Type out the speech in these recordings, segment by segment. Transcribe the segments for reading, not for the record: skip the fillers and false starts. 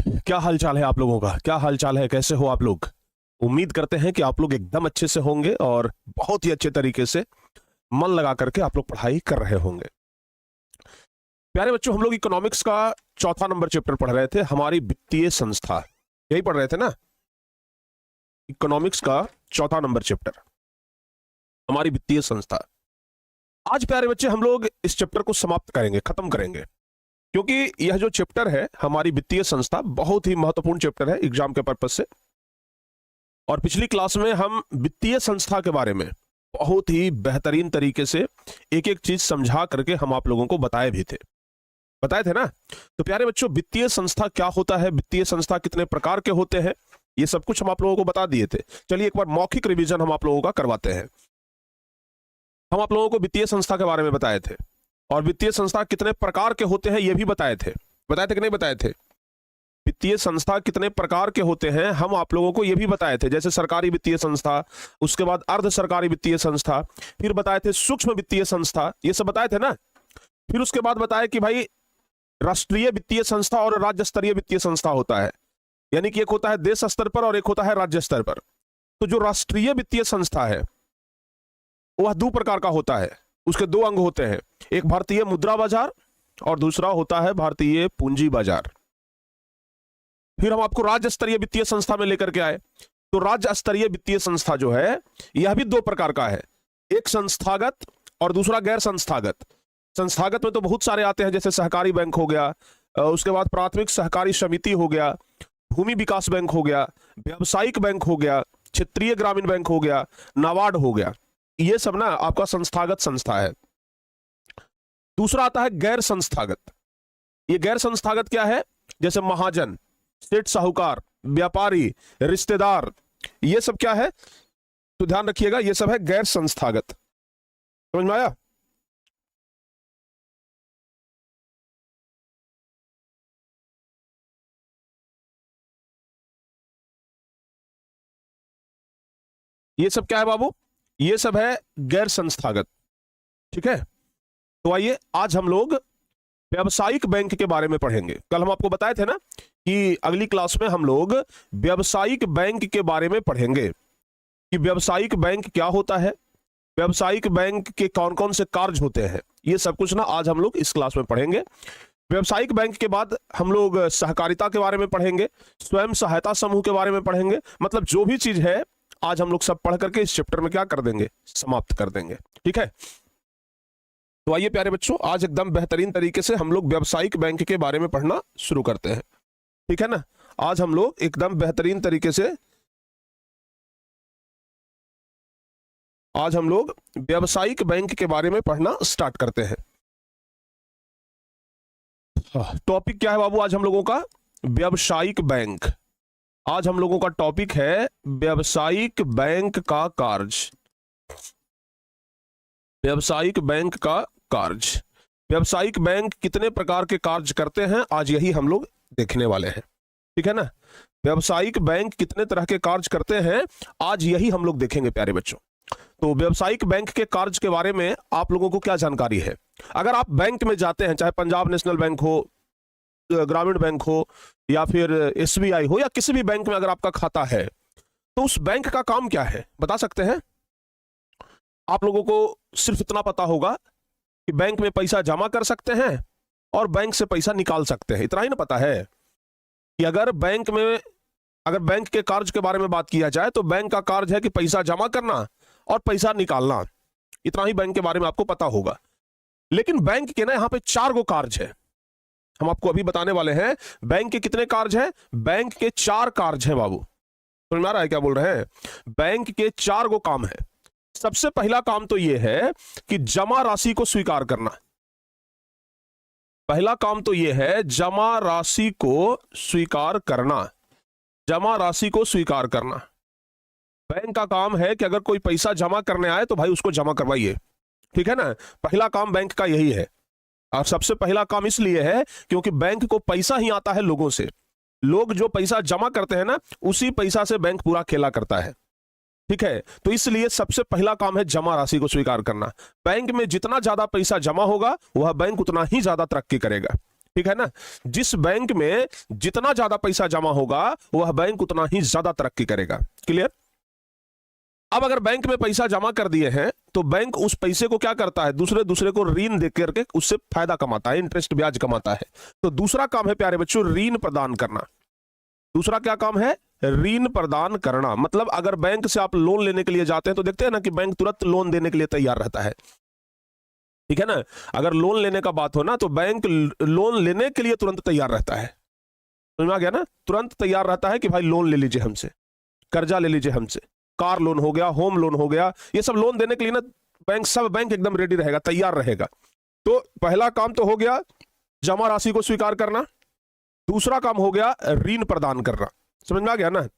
क्या हाल चाल है आप लोगों का? क्या हाल चाल है? कैसे हो आप लोग? उम्मीद करते हैं कि आप लोग एकदम अच्छे से होंगे और बहुत ही अच्छे तरीके से मन लगा करके आप लोग पढ़ाई कर रहे होंगे। प्यारे बच्चों, हम लोग इकोनॉमिक्स का चौथा नंबर चैप्टर पढ़ रहे थे, हमारी वित्तीय संस्था। यही पढ़ रहे थे ना? इकोनॉमिक्स का चौथा नंबर चैप्टर, हमारी वित्तीय संस्था। आज प्यारे बच्चे हम लोग इस चैप्टर को समाप्त करेंगे, खत्म करेंगे, क्योंकि यह जो चैप्टर है हमारी वित्तीय संस्था बहुत ही महत्वपूर्ण चैप्टर है एग्जाम के पर्पज से। और पिछली क्लास में हम वित्तीय संस्था के बारे में बहुत ही बेहतरीन तरीके से एक एक चीज समझा करके हम आप लोगों को बताए थे ना? तो प्यारे बच्चों, वित्तीय संस्था क्या होता है, वित्तीय संस्था कितने प्रकार के होते हैं, ये सब कुछ हम आप लोगों को बता दिए थे। चलिए एक बार मौखिक रिवीजन हम आप लोगों का करवाते हैं। हम आप लोगों को वित्तीय संस्था के बारे में बताए थे और वित्तीय संस्था कितने प्रकार के होते हैं ये भी बताए थे कि नहीं बताए थे? वित्तीय संस्था कितने प्रकार के होते हैं हम आप लोगों को ये भी बताए थे, जैसे सरकारी वित्तीय संस्था, उसके बाद अर्ध सरकारी वित्तीय संस्था, फिर बताए थे सूक्ष्म वित्तीय संस्था, ये सब बताए थे ना? फिर उसके बाद बताया कि भाई राष्ट्रीय वित्तीय संस्था और राज्य स्तरीय वित्तीय संस्था होता है, यानी कि एक होता है देश स्तर पर और एक होता है राज्य स्तर पर। तो जो राष्ट्रीय वित्तीय संस्था है वह दो प्रकार का होता है, उसके दो अंग होते हैं, एक भारतीय मुद्रा बाजार और दूसरा होता है भारतीय पूंजी बाजार। फिर हम आपको राज्य स्तरीय वित्तीय संस्था में लेकर के आए, तो राज्य स्तरीय वित्तीय संस्था जो है यह भी दो प्रकार का है, एक संस्थागत और दूसरा गैर संस्थागत। संस्थागत में तो बहुत सारे आते हैं, जैसे सहकारी बैंक हो गया, उसके बाद प्राथमिक सहकारी समिति हो गया, भूमि विकास बैंक हो गया, व्यावसायिक बैंक हो गया, क्षेत्रीय ग्रामीण बैंक हो गया, नाबार्ड हो गया, ये सब ना आपका संस्थागत संस्था है। दूसरा आता है गैर संस्थागत। ये गैर संस्थागत क्या है? जैसे महाजन, सेठ साहूकार, व्यापारी, रिश्तेदार, ये सब क्या है? तो ध्यान रखिएगा, ये सब है गैर संस्थागत। समझ में आया? ये सब क्या है बाबू? ये सब है गैर संस्थागत। ठीक है, तो आइए आज हम लोग व्यावसायिक बैंक के बारे में पढ़ेंगे। कल हम आपको बताए थे ना कि अगली क्लास में हम लोग व्यावसायिक बैंक के बारे में पढ़ेंगे कि व्यावसायिक बैंक क्या होता है, व्यावसायिक बैंक के कौन कौन से कार्य होते हैं, ये सब कुछ ना आज हम लोग इस क्लास में पढ़ेंगे। व्यावसायिक बैंक के बाद हम लोग सहकारिता के बारे में पढ़ेंगे, स्वयं सहायता समूह के बारे में पढ़ेंगे। मतलब जो भी चीज है आज हम लोग सब पढ़ करके इस चैप्टर में क्या कर देंगे, समाप्त कर देंगे। ठीक है, तो आइए प्यारे बच्चों, आज एकदम बेहतरीन तरीके से हम लोग व्यावसायिक बैंक के बारे में पढ़ना शुरू करते हैं। ठीक है ना? आज हम लोग एकदम बेहतरीन तरीके से आज हम लोग व्यावसायिक बैंक के बारे में पढ़ना स्टार्ट करते हैं। टॉपिक क्या है बाबू आज हम लोगों का? व्यावसायिक बैंक। आज हम लोगों का टॉपिक है व्यावसायिक बैंक का कार्य। व्यावसायिक बैंक का कार्य। व्यावसायिक बैंक कितने प्रकार के कार्य करते हैं, आज यही हम लोग देखने वाले हैं। ठीक है ना? व्यावसायिक बैंक कितने तरह के कार्य करते हैं, आज यही हम लोग देखेंगे प्यारे बच्चों। तो व्यावसायिक बैंक के कार्य के बारे में आप लोगों को क्या जानकारी है? अगर आप बैंक में जाते हैं, चाहे पंजाब नेशनल बैंक हो, ग्रामीण बैंक हो, या फिर SBI हो, या किसी भी बैंक में अगर आपका खाता है, तो उस बैंक का काम क्या है बता सकते हैं? आप लोगों को सिर्फ इतना पता होगा कि बैंक में पैसा जमा कर सकते हैं और बैंक से पैसा निकाल सकते हैं, इतना ही ना पता है कि अगर बैंक के कार्य के बारे में बात किया जाए तो बैंक का कार्य है कि पैसा जमा करना और पैसा निकालना, इतना ही बैंक के बारे में आपको पता होगा। लेकिन बैंक के ना यहाँ पे 4 गो कार्य है, हम आपको अभी बताने वाले हैं। बैंक के कितने कार्य हैं? बैंक के 4 कार्य हैं बाबू। समझ में आ रहा है क्या बोल रहे हैं? बैंक के 4 गो काम है। सबसे पहला काम तो यह है कि जमा राशि को स्वीकार करना। पहला काम तो यह है जमा राशि को स्वीकार करना। जमा राशि को स्वीकार करना बैंक का काम है कि अगर कोई पैसा जमा करने आए तो भाई उसको जमा करवाइए। ठीक है ना? पहला काम बैंक का यही है, और सबसे पहला काम इसलिए है क्योंकि बैंक को पैसा ही आता है लोगों से। लोग जो पैसा जमा करते हैं ना, उसी पैसा से बैंक पूरा खेला करता है। ठीक है, तो इसलिए सबसे पहला काम है जमा राशि को स्वीकार करना। बैंक में जितना ज्यादा पैसा जमा होगा वह बैंक उतना ही ज्यादा तरक्की करेगा। ठीक है ना। जिस बैंक में जितना ज्यादा पैसा जमा होगा वह बैंक उतना ही ज्यादा तरक्की करेगा। क्लियर। अब अगर बैंक में पैसा जमा कर दिए हैं तो बैंक उस पैसे को क्या करता है, दूसरे को ऋण दे करके उससे फायदा कमाता है, इंटरेस्ट ब्याज कमाता है। तो दूसरा काम है प्यारे बच्चों ऋण प्रदान करना। दूसरा क्या काम है, ऋण प्रदान करना। मतलब अगर बैंक से आप लोन लेने के लिए जाते हैं तो देखते हैं ना कि बैंक तुरंत लोन देने के लिए तैयार रहता है, ठीक है ना। अगर लोन लेने का बात हो ना तो बैंक लोन लेने के लिए तुरंत तैयार रहता है, समझ में आ गया ना। तुरंत तैयार रहता है कि भाई लोन ले लीजिए हमसे, कर्जा ले लीजिए हमसे, कार लोन हो गया, होम लोन हो गया, ये सब लोन देने के लिए ना सब बैंक एकदम रेडी रहेगा, तैयार रहेगा। तो पहला काम तो हो गया जमा राशि को स्वीकार करना। दूसरा काम हो गया ऋण प्रदान करना, समझ में आ गया ना।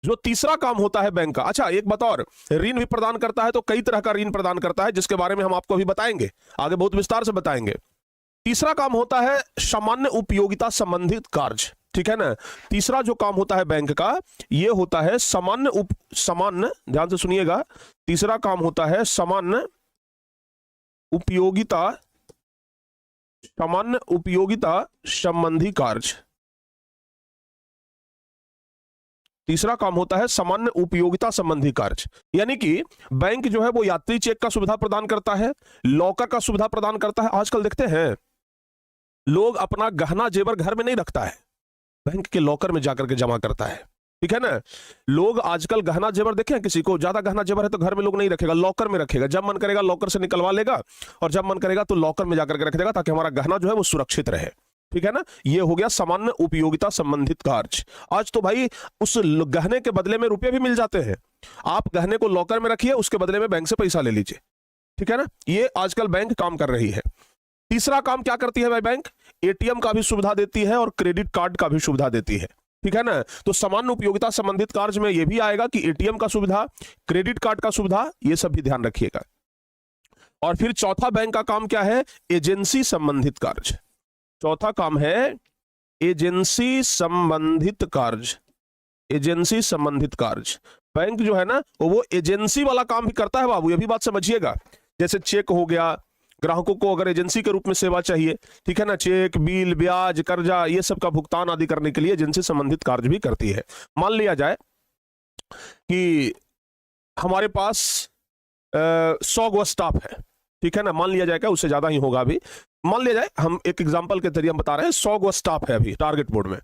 जो तीसरा काम होता है बैंक का, अच्छा एक बात और, ऋण भी प्रदान करता है तो कई तरह का ऋण प्रदान करता है जिसके बारे में हम आपको अभी बताएंगे, आगे बहुत विस्तार से बताएंगे। तीसरा काम होता है सामान्य उपयोगिता संबंधित कार्य, ठीक है ना। तीसरा जो काम होता है बैंक का ये होता है सामान्य, ध्यान से सुनिएगा, तीसरा काम होता है सामान्य उपयोगिता संबंधी कार्य। तीसरा काम होता है सामान्य उपयोगिता संबंधी कार्य, यानी कि बैंक जो है वो यात्री चेक का सुविधा प्रदान करता है, लॉकर का सुविधा प्रदान करता है। आजकल देखते हैं लोग अपना गहना जेवर घर में नहीं रखता है, बैंक के लॉकर में जाकर के जमा करता है, ठीक है ना। लोग आजकल गहना जेवर देखें, किसी को ज्यादा गहना जेवर है तो घर में लोग नहीं रखेगा, लॉकर में रखेगा। जब मन करेगा लॉकर से निकलवा लेगा और जब मन करेगा तो लॉकर में जाकर के रख देगा ताकि हमारा गहना जो है वो सुरक्षित रहे, ठीक है ना। ये हो गया सामान्य उपयोगिता संबंधित कार्य। आज तो भाई उस गहने के बदले में रुपए भी मिल जाते हैं, आप गहने को लॉकर में रखिए, उसके बदले में बैंक से पैसा ले लीजिए, ठीक है ना। ये आजकल बैंक काम कर रही है। तीसरा काम क्या करती है भाई बैंक, एटीएम का भी सुविधा देती है और क्रेडिट कार्ड का भी सुविधा देती है, ठीक है ना। तो सामान्य उपयोगिता संबंधित कार्य में यह भी आएगा कि एटीएम का सुविधा, क्रेडिट कार्ड का सुविधा, ये सब भी ध्यान रखिएगा। और फिर चौथा बैंक का काम क्या है, एजेंसी संबंधित कार्य। चौथा काम है एजेंसी संबंधित कार्य। एजेंसी संबंधित कार्य, बैंक जो है ना वो एजेंसी वाला काम भी करता है बाबू, ये भी बात समझिएगा। जैसे चेक हो गया, ग्राहकों को अगर एजेंसी के रूप में सेवा चाहिए, ठीक है ना, चेक, बिल, ब्याज, कर्जा, ये सब का भुगतान आदि करने के लिए एजेंसी संबंधित कार्य भी करती है। मान लिया जाए कि हमारे पास 100 गो स्टाफ है, ठीक है ना, मान लिया जाए, क्या उससे ज्यादा ही होगा अभी, मान लिया जाए, हम एक एग्जांपल के जरिए हम बता रहे हैं 100 गो स्टाफ है अभी टारगेट बोर्ड में।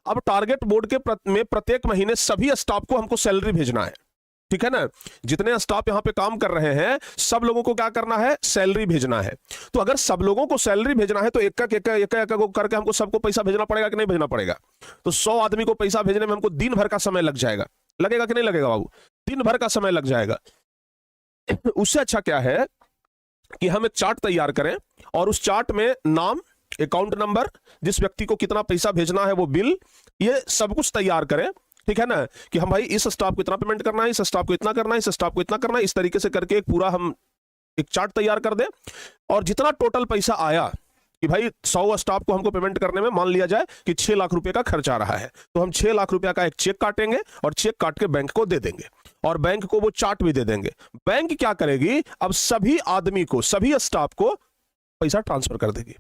अब टारगेट बोर्ड के में प्रत्येक महीने सभी स्टाफ को हमको सैलरी भेजना है, ठीक है ना। जितने स्टाफ यहां पे काम कर रहे हैं सब लोगों को क्या करना है, सैलरी भेजना है। तो अगर सब लोगों को सैलरी भेजना है तो एक करके हमको सबको पैसा भेजना पड़ेगा कि नहीं भेजना पड़ेगा। तो 100 आदमी को पैसा भेजने में हमको दिन भर का समय लग जाएगा, लगेगा कि नहीं लगेगा बाबू, दिन भर का समय लग जाएगा। उससे अच्छा क्या है कि हम एक चार्ट तैयार करें और उस चार्ट में नाम, अकाउंट नंबर, जिस व्यक्ति को कितना पैसा भेजना है वो बिल, ये सब कुछ तैयार करें, ठीक है ना। कि हम भाई इस स्टाफ को इतना पेमेंट करना है, इस स्टाफ को इतना करना है, इस स्टाफ को इतना करना है, इस तरीके से करके एक पूरा हम एक चार्ट तैयार कर दें। और जितना टोटल पैसा आया कि भाई 100 स्टाफ को हमको पेमेंट करने में मान लिया जाए कि 6 लाख रुपए का खर्च आ रहा है, तो हम 6 लाख रुपए का एक चेक काटेंगे और चेक काट के बैंक को दे देंगे और बैंक को वो चार्ट भी दे देंगे। बैंक क्या करेगी, अब सभी आदमी को, सभी स्टाफ को पैसा ट्रांसफर कर देगी।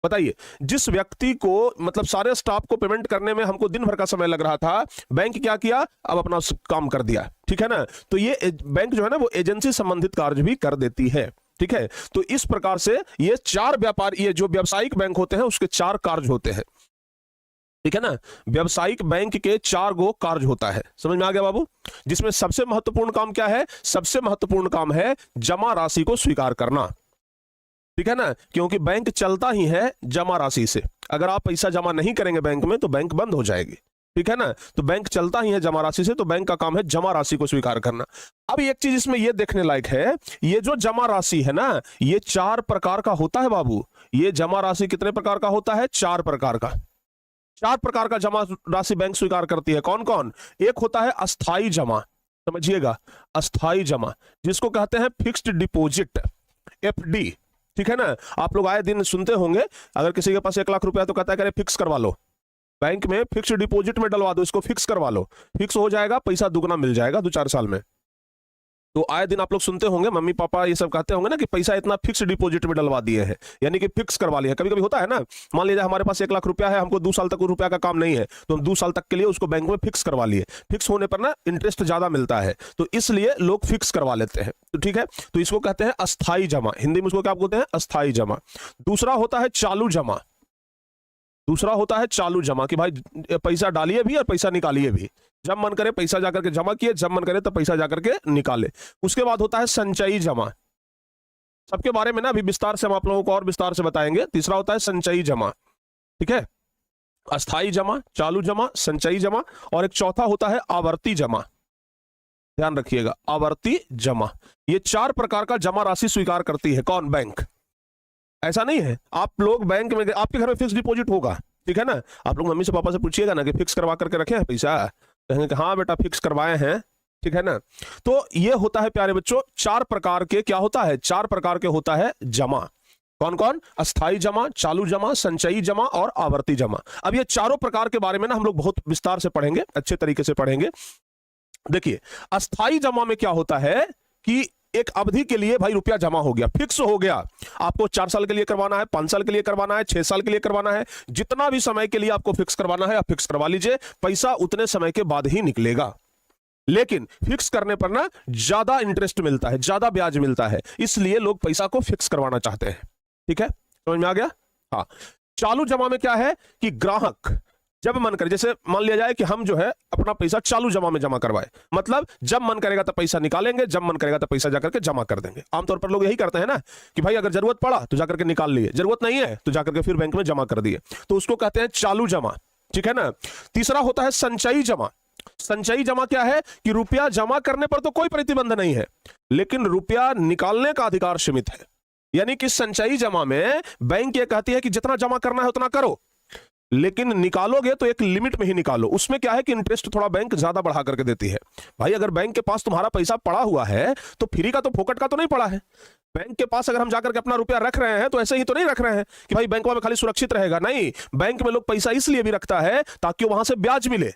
बताइए, जिस व्यक्ति को मतलब सारे स्टाफ को पेमेंट करने में हमको दिन भर का समय लग रहा था, बैंक क्या किया, अब अपना काम कर दिया, ठीक है ना। तो ये बैंक जो है ना वो एजेंसी संबंधित कार्य भी कर देती है, ठीक है। तो इस प्रकार से ये 4 व्यापार, ये जो व्यावसायिक बैंक होते हैं उसके 4 कार्य होते हैं, ठीक है ना। व्यावसायिक बैंक के 4 गो कार्य होता है, समझ में आ गया बाबू। जिसमें सबसे महत्वपूर्ण काम क्या है, सबसे महत्वपूर्ण काम है जमा राशि को स्वीकार करना, ठीक है ना। क्योंकि बैंक चलता ही है जमा राशि से, अगर आप पैसा जमा नहीं करेंगे बैंक में तो बैंक बंद हो जाएगी, ठीक है ना। तो बैंक चलता ही है जमा राशि से, तो बैंक का काम है जमा राशि को स्वीकार करना। अब एक चीज इसमें यह देखने लायक है, ये जो जमा राशि है ना ये 4 प्रकार का होता है बाबू। ये जमा राशि कितने प्रकार का होता है, 4 प्रकार का। 4 प्रकार का जमा राशि बैंक स्वीकार करती है। कौन कौन, एक होता है अस्थाई जमा, समझिएगा, अस्थाई जमा, जिसको कहते हैं फिक्स्ड डिपॉजिट, FD, ठीक है ना। आप लोग आए दिन सुनते होंगे, अगर किसी के पास 1 लाख रुपया तो कहता है फिक्स करवा लो, बैंक में फिक्स डिपॉजिट में डलवा दो, इसको फिक्स करवा लो, फिक्स हो जाएगा, पैसा दुगना मिल जाएगा 2-4 साल में। तो आए दिन आप लोग सुनते होंगे, मम्मी पापा ये सब कहते होंगे ना कि पैसा इतना फिक्स डिपॉजिट में डलवा दिए हैं, यानी कि फिक्स करवा लिया। कभी कभी होता है ना, मान लीजिए हमारे पास 1 लाख रुपया है, हमको 2 साल तक उस रुपया का काम नहीं है, तो हम 2 साल तक के लिए उसको बैंक में फिक्स करवा लिए। फिक्स होने पर ना इंटरेस्ट ज्यादा मिलता है, तो इसलिए लोग फिक्स करवा लेते हैं। तो ठीक है, तो इसको कहते हैं अस्थाई जमा, हिंदी में उसको क्या बोलते हैं, अस्थाई जमा। दूसरा होता है चालू जमा। दूसरा होता है चालू जमा, कि भाई पैसा डालिए भी और पैसा निकालिए भी, जब मन करे पैसा जाकर के जमा किए, जब मन करे तो पैसा जाकर के निकाले। उसके बाद होता है संचयी जमा, सबके बारे में ना अभी विस्तार से हम आप लोगों को और विस्तार से बताएंगे। तीसरा होता है संचयी जमा, ठीक है, अस्थाई जमा, चालू जमा, संचयी जमा, और एक चौथा होता है आवर्ती जमा। ध्यान रखिएगा, आवर्ती जमा। ये 4 प्रकार का जमा राशि स्वीकार करती है कौन, बैंक। ऐसा नहीं है आप लोग बैंक में, आपके घर में फिक्स डिपॉजिट होगा, ठीक है ना, आप लोग मम्मी से पापा से पूछिएगा ना कि फिक्स करवा करके रखे हैं पैसा, कहेंगे कि हाँ बेटा फिक्स करवाए हैं, ठीक है ना। तो ये होता है प्यारे बच्चों 4 प्रकार के, क्या होता है, 4 प्रकार के होता है जमा। कौन कौन, अस्थाई जमा, चालू जमा, संचयी जमा और आवर्ती जमा। अब ये चारों प्रकार के बारे में ना हम लोग बहुत विस्तार से पढ़ेंगे, अच्छे तरीके से पढ़ेंगे। देखिए, अस्थाई जमा में क्या होता है कि एक अवधि के लिए भाई रुपया जमा हो गया, फिक्स हो गया, आपको 4 साल के लिए करवाना है, 5 साल के लिए करवाना है, 6 साल के लिए करवाना है, जितना भी समय के लिए आपको फिक्स करवाना है आप फिक्स करवा लीजिए, पैसा उतने समय के बाद ही निकलेगा। लेकिन फिक्स करने पर ना ज्यादा इंटरेस्ट मिलता है, ज्यादा ब्याज मिलता है, इसलिए लोग पैसा को फिक्स करवाना चाहते हैं। ठीक है, समझ में आ गया। हाँ, चालू जमा में क्या है कि ग्राहक जब मन करे, जैसे मान लिया जाए कि हम जो है अपना पैसा चालू जमा में जमा करवाए, मतलब जब मन करेगा तो पैसा निकालेंगे, जब मन करेगा तो पैसा जाकर के जमा कर देंगे। आमतौर पर लोग यही करते हैं ना कि भाई अगर जरूरत पड़ा तो जाकर के निकाल लिए, जरूरत नहीं है तो जाकर के फिर बैंक में जमा कर दिए, तो उसको कहते हैं चालू जमा, ठीक है ना। तीसरा होता है संचयी जमा। संचयी जमा क्या है कि रुपया जमा करने पर तो कोई प्रतिबंध नहीं है, लेकिन रुपया निकालने का अधिकार सीमित है। यानी कि संचयी जमा में बैंक ये कहती है कि जितना जमा करना है उतना करो, लेकिन निकालोगे तो एक लिमिट में ही निकालो। उसमें क्या है कि इंटरेस्ट थोड़ा बैंक ज्यादा बढ़ा करके देती है। भाई अगर बैंक के पास तुम्हारा पैसा पड़ा हुआ है तो फ्री का तो फोकट का तो नहीं पड़ा है। बैंक के पास अगर हम जाकर के अपना रुपया रख रहे हैं तो ऐसे ही तो नहीं रख रहे हैं कि भाई बैंक में खाली सुरक्षित रहेगा, नहीं। बैंक में लोग पैसा इसलिए भी रखता है ताकि वहां से ब्याज मिले,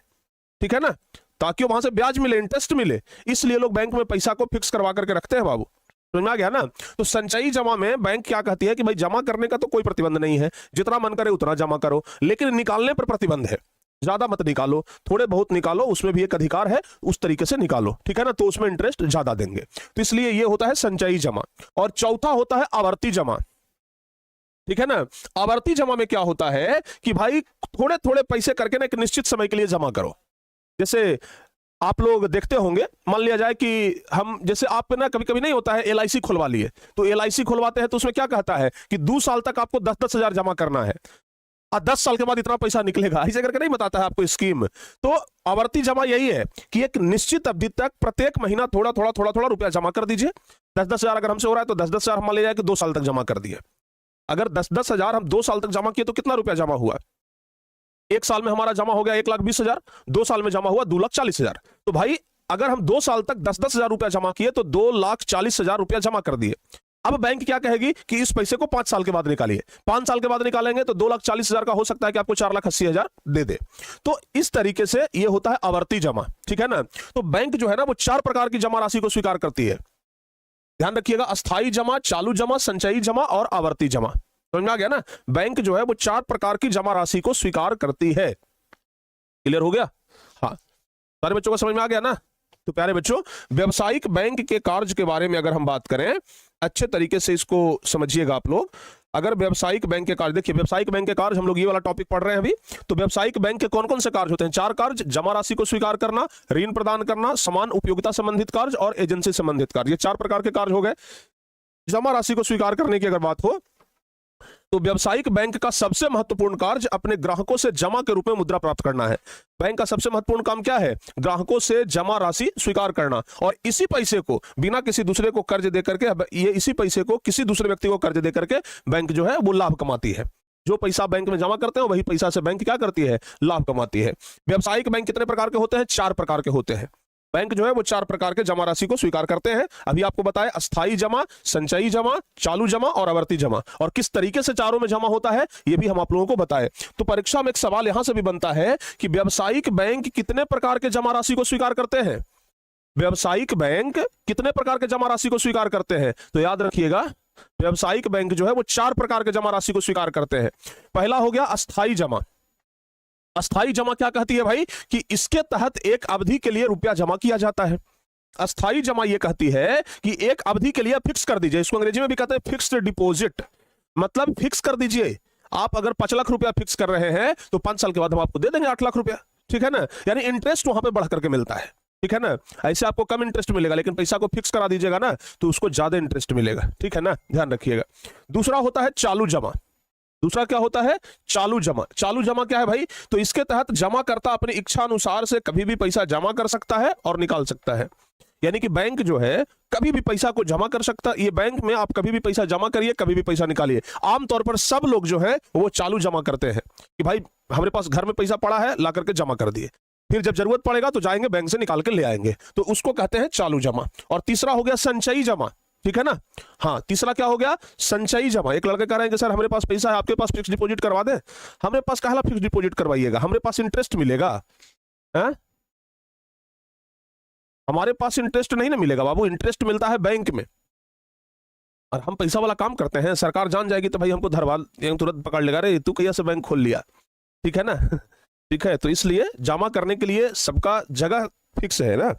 ठीक है ना, ताकि वहां से ब्याज मिले, इंटरेस्ट मिले, इसलिए लोग बैंक में पैसा को फिक्स करवा करके रखते हैं बाबू, समझ में आ गया ना। तो संचयी जमा में बैंक क्या कहती है कि भाई जमा करने का तो कोई प्रतिबंध नहीं है, जितना मन करे उतना जमा करो, लेकिन निकालने पर प्रतिबंध है, ज्यादा मत निकालो, थोड़े बहुत निकालो, उसमें भी एक अधिकार है, उस तरीके से निकालो, ठीक है ना, तो उसमें इंटरेस्ट ज्यादा देंगे। तो इसलिए ये होता है संचयी जमा। और चौथा होता है आवर्ती जमा, ठीक है ना। आवर्ती जमा में क्या होता है कि भाई थोड़े थोड़े पैसे करके ना एक निश्चित समय के लिए जमा करो। जैसे आप लोग देखते होंगे, मान लिया जाए कि हम, जैसे आप ना कभी कभी नहीं होता है LIC खुलवा लिए, तो LIC खुलवाते हैं तो उसमें क्या कहता है कि 2 साल तक आपको 10-10 हजार जमा करना है और 10 साल के बाद इतना पैसा निकलेगा, ऐसे करके नहीं बताता है आपको स्कीम। तो आवर्ती जमा यही है कि एक निश्चित अवधि तक प्रत्येक महीना थोड़ा थोड़ा थोड़ा थोड़ा रुपया जमा कर दीजिए। 10-10 हजार अगर हमसे हो रहा है तो 10-10 हजार हम मान लिया जाए कि 2 साल तक जमा कर दिए। अगर 10-10 हजार हम 2 साल तक जमा किए तो कितना रुपया जमा हुआ, 1 साल में हमारा जमा हो गया 1,20,000, 2 साल में जमा हुआ 2,40,000। तो भाई अगर हम 2 साल तक 10-10 हजार रुपया जमा किए तो 2,40,000 रुपया जमा कर दिए। अब बैंक क्या कहेगी कि इस पैसे को 5 साल के बाद निकालिए, 5 साल के बाद निकालेंगे तो 2,40,000 का हो सकता है कि आपको 4,80,000 दे दे। तो इस तरीके से यह होता है आवर्ती जमा, ठीक है ना। तो बैंक जो है ना वो 4 प्रकार की जमा राशि को स्वीकार करती है। ध्यान रखिएगा, अस्थाई जमा, चालू जमा, संचयी जमा और आवर्ती जमा। समझ में आ गया ना। बैंक जो है वो 4 प्रकार की जमा राशि को स्वीकार करती है। क्लियर हो गया। हाँ, सारे बच्चों को समझ में आ गया ना। तो प्यारे बच्चों, व्यावसायिक बैंक के कार्य के बारे में अगर हम बात करें, अच्छे तरीके से इसको समझिएगा आप लोग। अगर व्यावसायिक बैंक के कार्य, देखिए व्यावसायिक बैंक के कार्य, हम लोग ये वाला टॉपिक पढ़ रहे हैं अभी। तो व्यावसायिक बैंक के कौन कौन से कार्य होते हैं? 4 कार्य: जमा राशि को स्वीकार करना, ऋण प्रदान करना, समान उपयोगिता संबंधित कार्य और एजेंसी संबंधित कार्य। ये 4 प्रकार के कार्य हो गए। जमा राशि को स्वीकार करने की अगर बात हो तो व्यावसायिक बैंक का सबसे महत्वपूर्ण कार्य अपने ग्राहकों से जमा के रूप में मुद्रा प्राप्त करना है। बैंक का सबसे महत्वपूर्ण काम क्या है? ग्राहकों से जमा राशि स्वीकार करना, और इसी पैसे को बिना किसी दूसरे को कर्ज देकर के, ये इसी पैसे को किसी दूसरे व्यक्ति को कर्ज देकर के बैंक जो है वो लाभ कमाती है। जो पैसा बैंक में जमा करते हैं वही पैसा से बैंक क्या करती है? लाभ कमाती है। व्यावसायिक बैंक कितने प्रकार के होते हैं? 4 प्रकार के होते हैं। बैंक जो है वो 4 प्रकार के जमा राशि को स्वीकार करते हैं। अभी आपको बताया अस्थाई जमा, संचयी जमा, चालू जमा और आवर्ती जमा, और किस तरीके से चारों में जमा होता है ये भी हम आप लोगों को बताए। तो परीक्षा में एक सवाल यहां से भी बनता है कि व्यावसायिक बैंक कितने प्रकार के जमा राशि को स्वीकार करते हैं? व्यावसायिक बैंक कितने प्रकार के जमा राशि को स्वीकार करते हैं? तो याद रखिएगा, व्यावसायिक बैंक जो है वो 4 प्रकार के जमा राशि को स्वीकार करते हैं। पहला हो गया अस्थाई जमा। अस्थाई जमा क्या कहती है भाई? कि इसके तहत एक अवधि के लिए रुपया जमा किया जाता है। अस्थाई जमा ये कहती है कि एक अवधि के लिए फिक्स कर दीजिए, इसको अंग्रेजी में भी कहते हैं फिक्स्ड डिपॉजिट, मतलब फिक्स कर दीजिए। आप अगर 5 लाख रुपया फिक्स कर रहे हैं तो 5 साल के बाद हम आपको दे देंगे 8 लाख रुपया, ठीक है ना। यानी इंटरेस्ट वहां पे बढ़ करके मिलता है, ठीक है ना। ऐसे आपको कम इंटरेस्ट मिलेगा, लेकिन पैसा को फिक्स करा दीजिएगा ना तो उसको ज्यादा इंटरेस्ट मिलेगा, ठीक है ना, ध्यान रखिएगा। दूसरा होता है चालू जमा। दूसरा क्या होता है? चालू जमा। चालू जमा क्या है भाई? तो इसके तहत जमा करता अपनी इच्छा अनुसार से कभी भी पैसा जमा कर सकता है और निकाल सकता है। यानी कि बैंक जो है कभी भी पैसा को जमा कर सकता है। ये बैंक में आप कभी भी पैसा जमा करिए, कभी भी पैसा निकालिए। आमतौर पर सब लोग जो है वो चालू जमा करते हैं कि भाई हमारे पास घर में पैसा पड़ा है, ला करके जमा कर दिए, फिर जब जरूरत पड़ेगा तो जाएंगे बैंक से निकाल के ले आएंगे, तो उसको कहते हैं चालू जमा। और तीसरा हो गया संचयी जमा, ठीक है ना। हाँ, तीसरा क्या हो गया? संचयी जमा। एक लड़के कह रहे हैं कि सर हमारे पास पैसा है, आपके पास फिक्स डिपॉजिट करवा दें। हमारे पास काहला फिक्स डिपॉजिट करवाइएगा, हमारे पास इंटरेस्ट मिलेगा है? हमारे पास इंटरेस्ट नहीं ना मिलेगा बाबू, इंटरेस्ट मिलता है बैंक में। और हम पैसा वाला काम करते हैं, सरकार जान जाएगी तो भाई हमको धरवाल तुरंत पकड़ लेगा, रे तू कैसे बैंक खोल लिया, ठीक है ना। ठीक है, तो इसलिए जमा करने के लिए सबका जगह फिक्स है ना।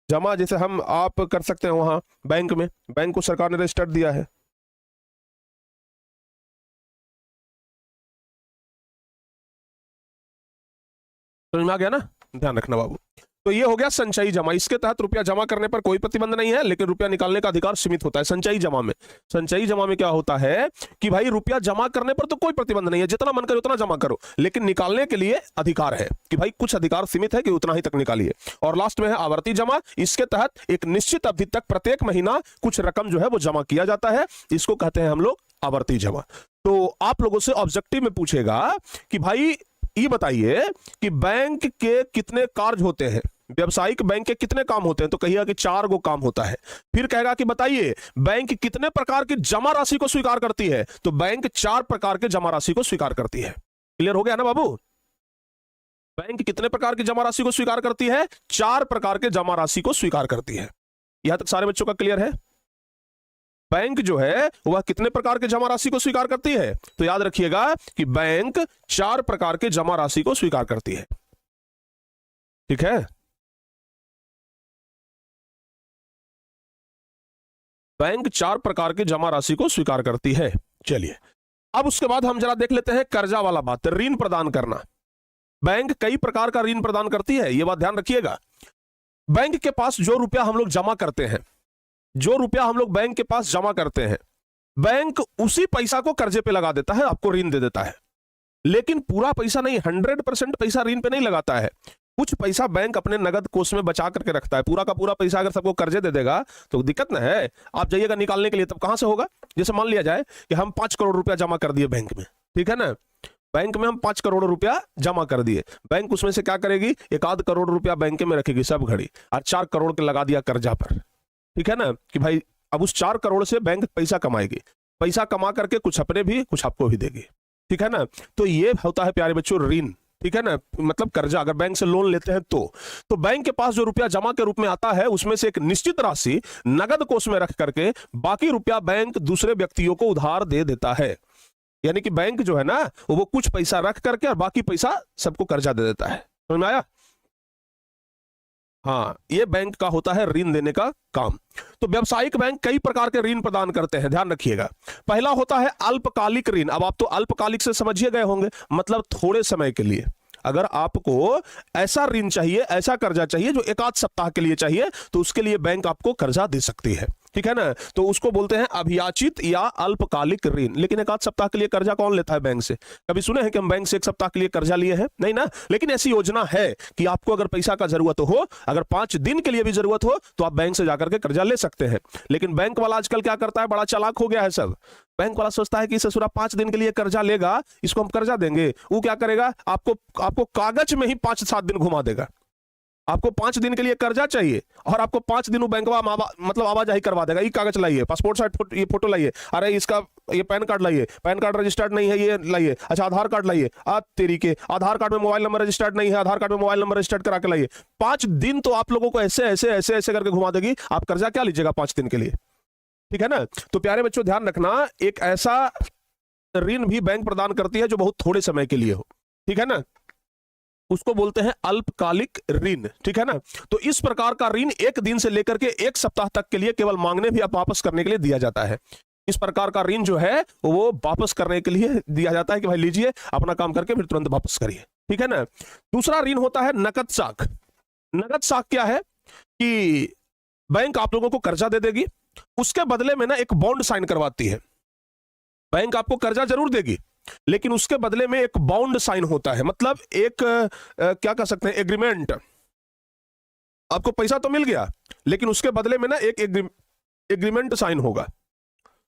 जमा जैसे हम आप कर सकते हैं वहां बैंक में, बैंक को सरकार ने रजिस्टर्ड दिया है। समझ में आ गया ना, ध्यान रखना बाबू। तो ये हो गया संचयी जमा। इसके तहत रुपया जमा करने पर कोई प्रतिबंध नहीं है, लेकिन रुपया निकालने का अधिकार सीमित होता है संचयी जमा में। संचयी जमा में क्या होता है कि भाई रुपया जमा करने पर तो कोई प्रतिबंध नहीं है, जितना मन करे उतना जमा करो, लेकिन निकालने के लिए अधिकार है कि भाई कुछ अधिकार सीमित है कि उतना ही तक निकालिए। और लास्ट में है आवर्ती जमा। इसके तहत एक निश्चित अवधि तक प्रत्येक महीना कुछ रकम जो है वो जमा किया जाता है, इसको कहते हैं हम लोग आवर्ती जमा। तो आप लोगों से ऑब्जेक्टिव में पूछेगा कि भाई ये बताइए कि बैंक के कितने कार्य होते हैं, व्यावसायिक बैंक के कितने काम होते हैं? तो कहिएगा कि 4 गो काम होता है। फिर कहेगा कि बताइए बैंक कितने प्रकार की जमा राशि को स्वीकार करती है? तो बैंक 4 प्रकार के जमा राशि को स्वीकार करती है। क्लियर हो गया ना बाबू? बैंक कितने प्रकार की जमा राशि को स्वीकार करती है? 4 प्रकार के जमा राशि को स्वीकार करती है। यहां तक सारे बच्चों का क्लियर है? बैंक जो है वह कितने प्रकार के जमा राशि को स्वीकार करती है? तो याद रखिएगा कि बैंक 4 प्रकार के जमा राशि को स्वीकार करती है, ठीक है। बैंक 4 प्रकार के जमा राशि को स्वीकार करती है। चलिए अब उसके बाद हम जरा देख लेते हैं कर्जा वाला बात, ऋण प्रदान करना। बैंक कई प्रकार का ऋण प्रदान करती है, यह बात ध्यान रखिएगा। बैंक के पास जो रुपया हम लोग जमा करते हैं, जो रुपया हम लोग बैंक के पास जमा करते हैं, बैंक उसी पैसा को कर्जे पे लगा देता है, आपको ऋण दे देता है। लेकिन पूरा पैसा नहीं, 100% पैसा ऋण पे नहीं लगाता है। कुछ पैसा बैंक अपने नगद कोष में बचा करके रखता है। पूरा का पूरा पैसा अगर सबको कर्जे दे देगा तो दिक्कत ना है। आप जाइएगा निकालने के लिए, तब कहां से होगा? जैसे मान लिया जाए कि हम 5 करोड़ रुपया जमा कर दिए बैंक में, ठीक है ना। बैंक में हम 5 करोड़ रुपया जमा कर दिए, बैंक उसमें से क्या करेगी? 1 करोड़ रुपया बैंक में रखेगी सब घड़ी, और 4 करोड़ के लगा दिया कर्जा पर, ठीक है ना। कि भाई अब उस 4 करोड़ से बैंक पैसा कमाएगी, पैसा कमा करके कुछ अपने भी कुछ आपको भी देगी, ठीक है ना। तो ये होता है प्यारे बच्चों ऋण, ठीक है ना, मतलब कर्जा। अगर बैंक से लोन लेते हैं तो बैंक के पास जो रुपया जमा के रूप में आता है उसमें से एक निश्चित राशि नगद कोष में रख करके बाकी रुपया बैंक दूसरे व्यक्तियों को उधार दे देता है। यानी कि बैंक जो है ना वो कुछ पैसा रख करके और बाकी पैसा सबको कर्जा दे देता है। समझ में आया? हाँ, ये बैंक का होता है ऋण देने का काम। तो व्यावसायिक बैंक कई प्रकार के ऋण प्रदान करते हैं, ध्यान रखिएगा। पहला होता है अल्पकालिक ऋण। अब आप तो अल्पकालिक से समझिए गए होंगे, मतलब थोड़े समय के लिए। अगर आपको ऐसा ऋण चाहिए, ऐसा कर्जा चाहिए जो 1 आध सप्ताह के लिए चाहिए, तो उसके लिए बैंक आपको कर्जा दे सकती है, ठीक है ना। तो उसको बोलते हैं अभियाचित या अल्पकालिक ऋण। लेकिन 1 आध सप्ताह के लिए कर्जा कौन लेता है बैंक से? कभी सुने हैं कि हम बैंक से 1 सप्ताह के लिए कर्जा लिए हैं? नहीं ना। लेकिन ऐसी योजना है कि आपको अगर पैसा का जरूरत हो, अगर 5 दिन के लिए भी जरूरत हो, तो आप बैंक से जाकर के कर्जा ले सकते हैं। लेकिन बैंक वाला आजकल क्या करता है, बड़ा चालाक हो गया है सब। बैंक वाला सोचता है कि ससुरा 5 दिन के लिए कर्जा लेगा, इसको हम कर्जा देंगे। वो क्या करेगा, आपको कागज में ही 5-7 दिन घुमा देगा। आपको 5 दिन के लिए कर्जा चाहिए और आपको 5 दिन बैंकवा मतलब आवाजाही करवा देगा। ये कागज लाइए, पासपोर्ट साइज ये फोटो लाइए, अरे इसका ये पैन कार्ड लाइए, पैन कार्ड रजिस्टर्ड नहीं है ये लाइए, अच्छा आधार कार्ड लाइए, तेरी के आधार कार्ड में मोबाइल नंबर रजिस्टर्ड नहीं है, आधार कार्ड में मोबाइल नंबर रजिस्टर्ड करा के लाइए। 5 दिन तो आप लोगों को ऐसे ऐसे ऐसे ऐसे करके घुमा देगी, आप कर्जा क्या लीजिएगा 5 दिन के लिए, ठीक है ना। तो प्यारे बच्चों ध्यान रखना, एक ऐसा ऋण भी बैंक प्रदान करती है जो बहुत थोड़े समय के लिए हो, ठीक है ना, उसको बोलते हैं अल्पकालिक ऋण, ठीक है ना। तो इस प्रकार का ऋण 1 दिन से लेकर के 1 सप्ताह तक के लिए केवल मांगने भी वापस करने के लिए दिया जाता है। इस प्रकार का ऋण जो है वो वापस करने के लिए दिया जाता है कि भाई लीजिए, अपना काम करके फिर तुरंत वापस करिए, ठीक है ना। दूसरा ऋण होता है नकद साख। नकद साख क्या है कि बैंक आप लोगों को कर्जा दे देगी, उसके बदले में ना एक बॉन्ड साइन करवाती है। बैंक आपको कर्जा जरूर देगी लेकिन उसके बदले में एक बॉन्ड साइन होता है, मतलब एक क्या कह सकते हैं, एग्रीमेंट। आपको पैसा तो मिल गया लेकिन उसके बदले में ना एक एग्रीमेंट साइन होगा,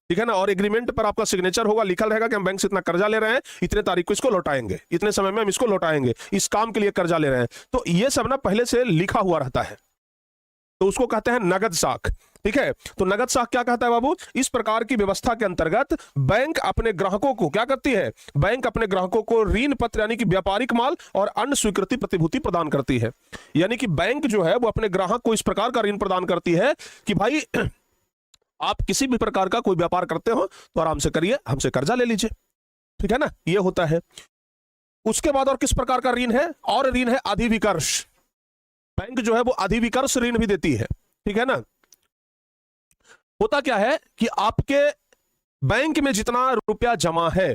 ठीक है ना, और एग्रीमेंट पर आपका सिग्नेचर होगा, लिखा रहेगा कि हम बैंक से इतना कर्जा ले रहे हैं, इतने तारीख को इसको लौटाएंगे, इतने समय में हम इसको लौटाएंगे, इस काम के लिए कर्जा ले रहे हैं। तो ये सब ना पहले से लिखा हुआ रहता है, तो उसको कहते हैं नगद साख, ठीक है। तो नगद साख क्या कहता है बाबू, इस प्रकार की व्यवस्था के अंतर्गत बैंक अपने ग्राहकों को क्या करती है, बैंक अपने ग्राहकों को ऋण पत्र यानी कि व्यापारिक माल और अन्य स्वीकृति प्रतिभूति प्रदान करती है। यानी कि बैंक जो है वो अपने ग्राहक को इस प्रकार का ऋण प्रदान करती है कि भाई आप किसी भी प्रकार का कोई व्यापार करते हो तो आराम से करिए, हमसे कर्जा ले लीजिए, ठीक है ना, ये होता है। उसके बाद और किस प्रकार का ऋण है, और ऋण है अधिविकर्ष। बैंक जो है वो अधिविकर्ष ऋण भी देती है, ठीक है ना। होता क्या है कि आपके बैंक में जितना रुपया जमा है,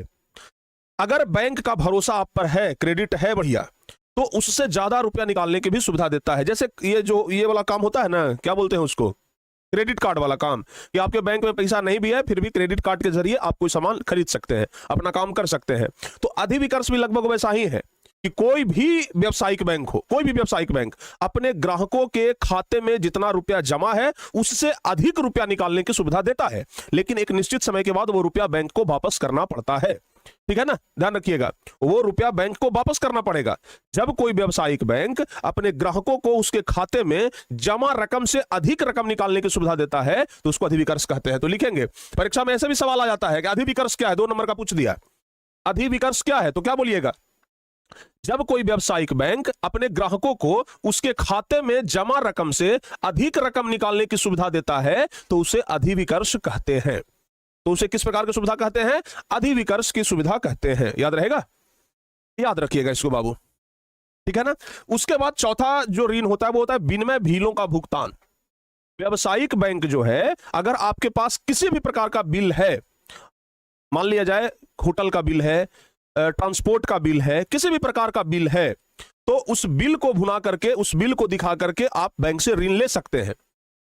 अगर बैंक का भरोसा आप पर है, क्रेडिट है बढ़िया, तो उससे ज्यादा रुपया निकालने की भी सुविधा देता है। जैसे ये वाला काम होता है ना, क्या बोलते हैं उसको, क्रेडिट कार्ड वाला काम, कि आपके बैंक में पैसा नहीं भी है फिर भी क्रेडिट कार्ड के जरिए आप कोई सामान खरीद सकते हैं, अपना काम कर सकते हैं। तो अधिविकर्ष भी लगभग वैसा ही है कि कोई भी व्यावसायिक बैंक हो, कोई भी व्यावसायिक बैंक अपने ग्राहकों के खाते में जितना रुपया जमा है उससे अधिक रुपया निकालने की सुविधा देता है, लेकिन एक निश्चित समय के बाद वो रुपया बैंक को वापस करना पड़ता है, ठीक है ना, ध्यान रखिएगा, वो रुपया बैंक को वापस करना पड़ेगा। जब कोई व्यावसायिक बैंक अपने ग्राहकों को उसके खाते में जमा रकम से अधिक रकम निकालने की सुविधा देता है तो उसको अधिविकर्ष कहते हैं। तो लिखेंगे, परीक्षा में ऐसे भी सवाल आ जाता है कि अधिविकर्ष क्या है, 2 नंबर का पूछ दिया, अधिविकर्ष क्या है, तो क्या बोलिएगा, जब कोई व्यावसायिक बैंक अपने ग्राहकों को उसके खाते में जमा रकम से अधिक रकम निकालने की सुविधा देता है तो उसे अधिविकर्ष कहते हैं। तो उसे किस प्रकार की सुविधा कहते हैं, अधिविकर्ष की सुविधा कहते हैं। याद रहेगा, याद रखिएगा इसको बाबू, ठीक है ना। उसके बाद चौथा जो ऋण होता है वो होता है विनिमय बिलों का भुगतान। व्यावसायिक बैंक जो है, अगर आपके पास किसी भी प्रकार का बिल है, मान लिया जाए होटल का बिल है, ट्रांसपोर्ट का बिल है, किसी भी प्रकार का बिल है, तो उस बिल को भुना करके, उस बिल को दिखा करके आप बैंक से ऋण ले सकते हैं,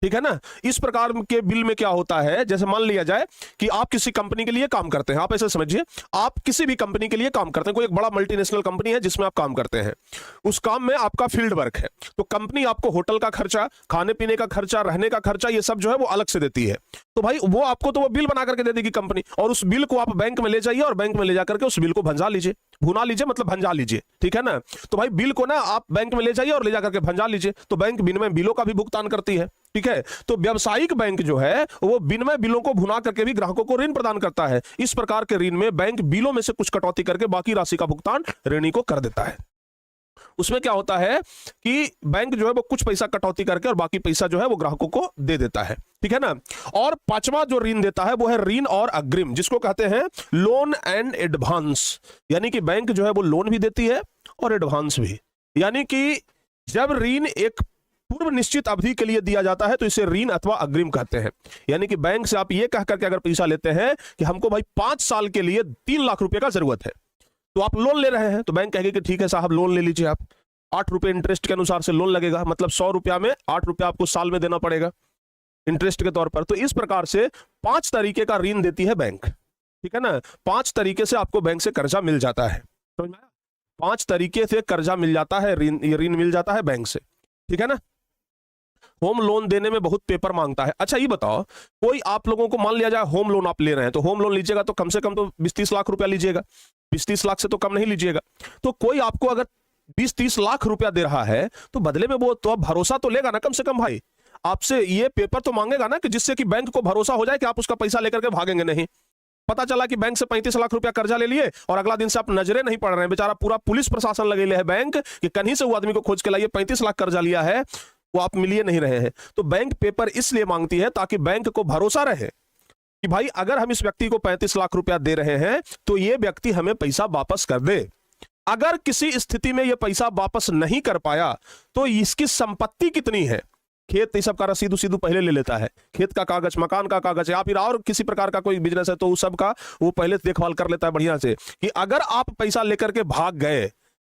ठीक है ना। इस प्रकार के बिल में क्या होता है, जैसे मान लिया जाए कि आप किसी कंपनी के लिए काम करते हैं, आप ऐसे समझिए आप किसी भी कंपनी के लिए काम करते हैं, कोई एक बड़ा मल्टीनेशनल कंपनी है जिसमें आप काम करते हैं, उस काम में आपका फील्ड वर्क है, तो कंपनी आपको होटल का खर्चा, खाने पीने का खर्चा, रहने का खर्चा, ये सब जो है वो अलग से देती है। तो भाई वो आपको तो वो बिल बना करके दे देगी कंपनी, और उस बिल को आप बैंक में ले जाइए और बैंक में ले जाकर के उस बिल को भंजा लीजिए, भुना लीजिए मतलब भंजा लीजिए, ठीक है ना। तो भाई बिल को ना आप बैंक में ले जाइए और ले जाकर के भंजा लीजिए, तो बैंक विनिमय बिलों का भी भुगतान करती है, ठीक है। तो व्यावसायिक बैंक जो है वो विनिमय बिलों को भुना करके भी ग्राहकों को ऋण प्रदान करता है। इस प्रकार के ऋण में बैंक बिलों में से कुछ कटौती करके बाकी राशि का भुगतान ऋणी को कर देता है। उसमें क्या होता है कि बैंक जो है वो कुछ पैसा कटौती करके और बाकी पैसा जो है वो ग्राहकों को दे देता है, ठीक है ना। और 5वां जो ऋण देता है वो है ऋण और अग्रिम, जिसको कहते हैं लोन एंड एडवांस। यानी कि बैंक जो है वो लोन भी देती है और एडवांस भी, यानी कि जब ऋण एक पूर्व निश्चित अवधि के लिए दिया जाता है तो इसे ऋण अथवा अग्रिम कहते हैं। यानी कि बैंक से आप ये कह करके अगर पैसा लेते हैं कि हमको भाई 5 साल के लिए 3 लाख रुपए का जरूरत है, तो आप लोन ले रहे हैं, तो बैंक कहेगी कि ठीक है साहब लोन ले लीजिए, आप 8 रुपए इंटरेस्ट के अनुसार से लोन लगेगा, मतलब 100 रुपया में 8 रुपया आपको साल में देना पड़ेगा इंटरेस्ट के तौर पर। तो इस प्रकार से 5 तरीके का ऋण देती है बैंक, ठीक है ना। 5 तरीके से आपको बैंक से कर्जा मिल जाता है, समझ में आया? 5 तरीके से कर्जा मिल जाता है, ऋण मिल जाता है बैंक से, ठीक है ना। होम लोन देने में बहुत पेपर मांगता है। अच्छा ये बताओ, कोई आप लोगों को मान लिया जाए होम लोन आप ले रहे हैं, तो होम लोन लीजिएगा तो कम से कम तो 20-30 लाख रुपया लीजिएगा, 20-30 लाख से तो कम नहीं लीजिएगा। तो कोई आपको अगर 20-30 लाख रुपया दे रहा है, तो बदले में वो तो अब भरोसा तो लेगा ना कम से कम भाई, आपसे ये पेपर तो मांगेगा ना, कि जिससे कि बैंक को भरोसा हो जाए कि आप उसका पैसा लेकर के भागेंगे नहीं। पता चला कि बैंक से 35 लाख रुपया कर्जा ले लिए और अगला दिन से आप नजरें नहीं पड़ रहे हैं, बेचारा पूरा पुलिस प्रशासन लगे है बैंक कि कहीं से वो आदमी को खोज के लाइए, 35 लाख कर्जा लिया है, वो आप मिलिए नहीं रहे हैं। तो बैंक पेपर इसलिए मांगती है ताकि बैंक को भरोसा रहे कि भाई अगर हम इस व्यक्ति को 35 लाख रुपया दे रहे हैं तो ये व्यक्ति हमें पैसा वापस कर दे। अगर किसी स्थिति में यह पैसा वापस नहीं कर पाया तो इसकी संपत्ति कितनी है, खेत ये सब का रसीद उसीद पहले ले लेता है, खेत का कागज, मकान का कागज, या फिर और किसी प्रकार का कोई बिजनेस है तो उस सब का वो पहले देखभाल कर लेता है बढ़िया से, कि अगर आप पैसा लेकर के भाग गए,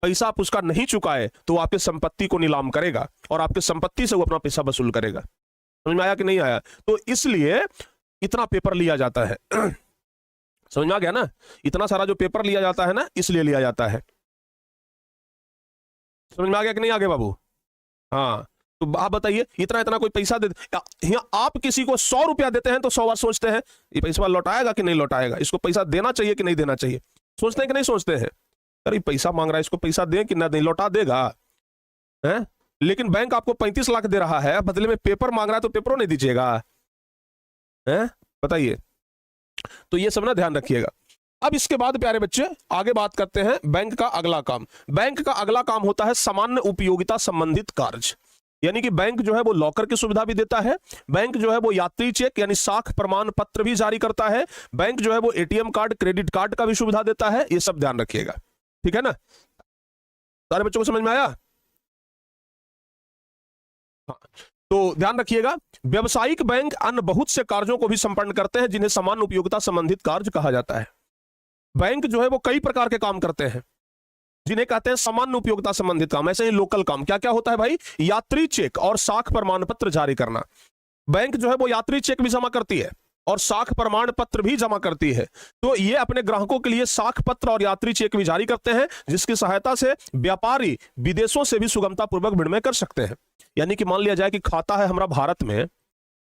पैसा आप उसका नहीं चुकाए, तो आपके संपत्ति को नीलाम करेगा और आपके संपत्ति से वो अपना पैसा वसूल करेगा। समझ में आया कि नहीं आया? तो इसलिए इतना पेपर लिया जाता है। समझ में आ गया ना? इतना सारा जो पेपर लिया जाता है ना, इसलिए लिया जाता है। समझ में आ गया कि नहीं आगे बाबू? हाँ, तो आप बताइए, इतना इतना कोई पैसा दे, आप किसी को 100 रुपया देते हैं तो 100 बार सोचते हैं ये पैसा लौटाएगा कि नहीं लौटाएगा, इसको पैसा देना चाहिए कि नहीं देना चाहिए, सोचते हैं कि नहीं सोचते हैं? अरे पैसा मांग रहा है, इसको पैसा दें कि ना दें, लौटा देगा है? लेकिन बैंक आपको 35 लाख दे रहा है, बदले में पेपर मांग रहा है, तो पेपरों नहीं दीजिएगा है? बताइए। तो ये सब ना ध्यान रखिएगा। अब इसके बाद प्यारे बच्चे आगे बात करते हैं बैंक का अगला काम। बैंक का अगला काम होता है सामान्य उपयोगिता संबंधित कार्य, यानी कि बैंक जो है वो लॉकर की सुविधा भी देता है, बैंक जो है वो यात्री चेक यानी साख प्रमाण पत्र भी जारी करता है, बैंक जो है वो एटीएम कार्ड, क्रेडिट कार्ड का भी सुविधा देता है। ये सब ध्यान रखिएगा, ठीक है ना? सारे बच्चों को समझ में आया? हाँ, तो ध्यान रखिएगा, व्यवसायिक बैंक अन्य बहुत से कार्यों को भी संपन्न करते हैं जिन्हें सामान्य उपयोगिता संबंधित कार्य कहा जाता है। बैंक जो है वो कई प्रकार के काम करते हैं जिन्हें कहते हैं सामान्य उपयोगिता संबंधित काम। ऐसे ही लोकल काम क्या क्या होता है भाई? यात्री चेक और साख प्रमाण पत्र जारी करना। बैंक जो है वो यात्री चेक भी जमा करती है और साख प्रमाण पत्र भी जमा करती है। तो ये अपने ग्राहकों के लिए साख पत्र और यात्री चेक भी जारी करते हैं, जिसकी सहायता से व्यापारी विदेशों से भी सुगमता पूर्वक विनिमय कर सकते हैं। यानी कि मान लिया जाए कि खाता है हमारा भारत में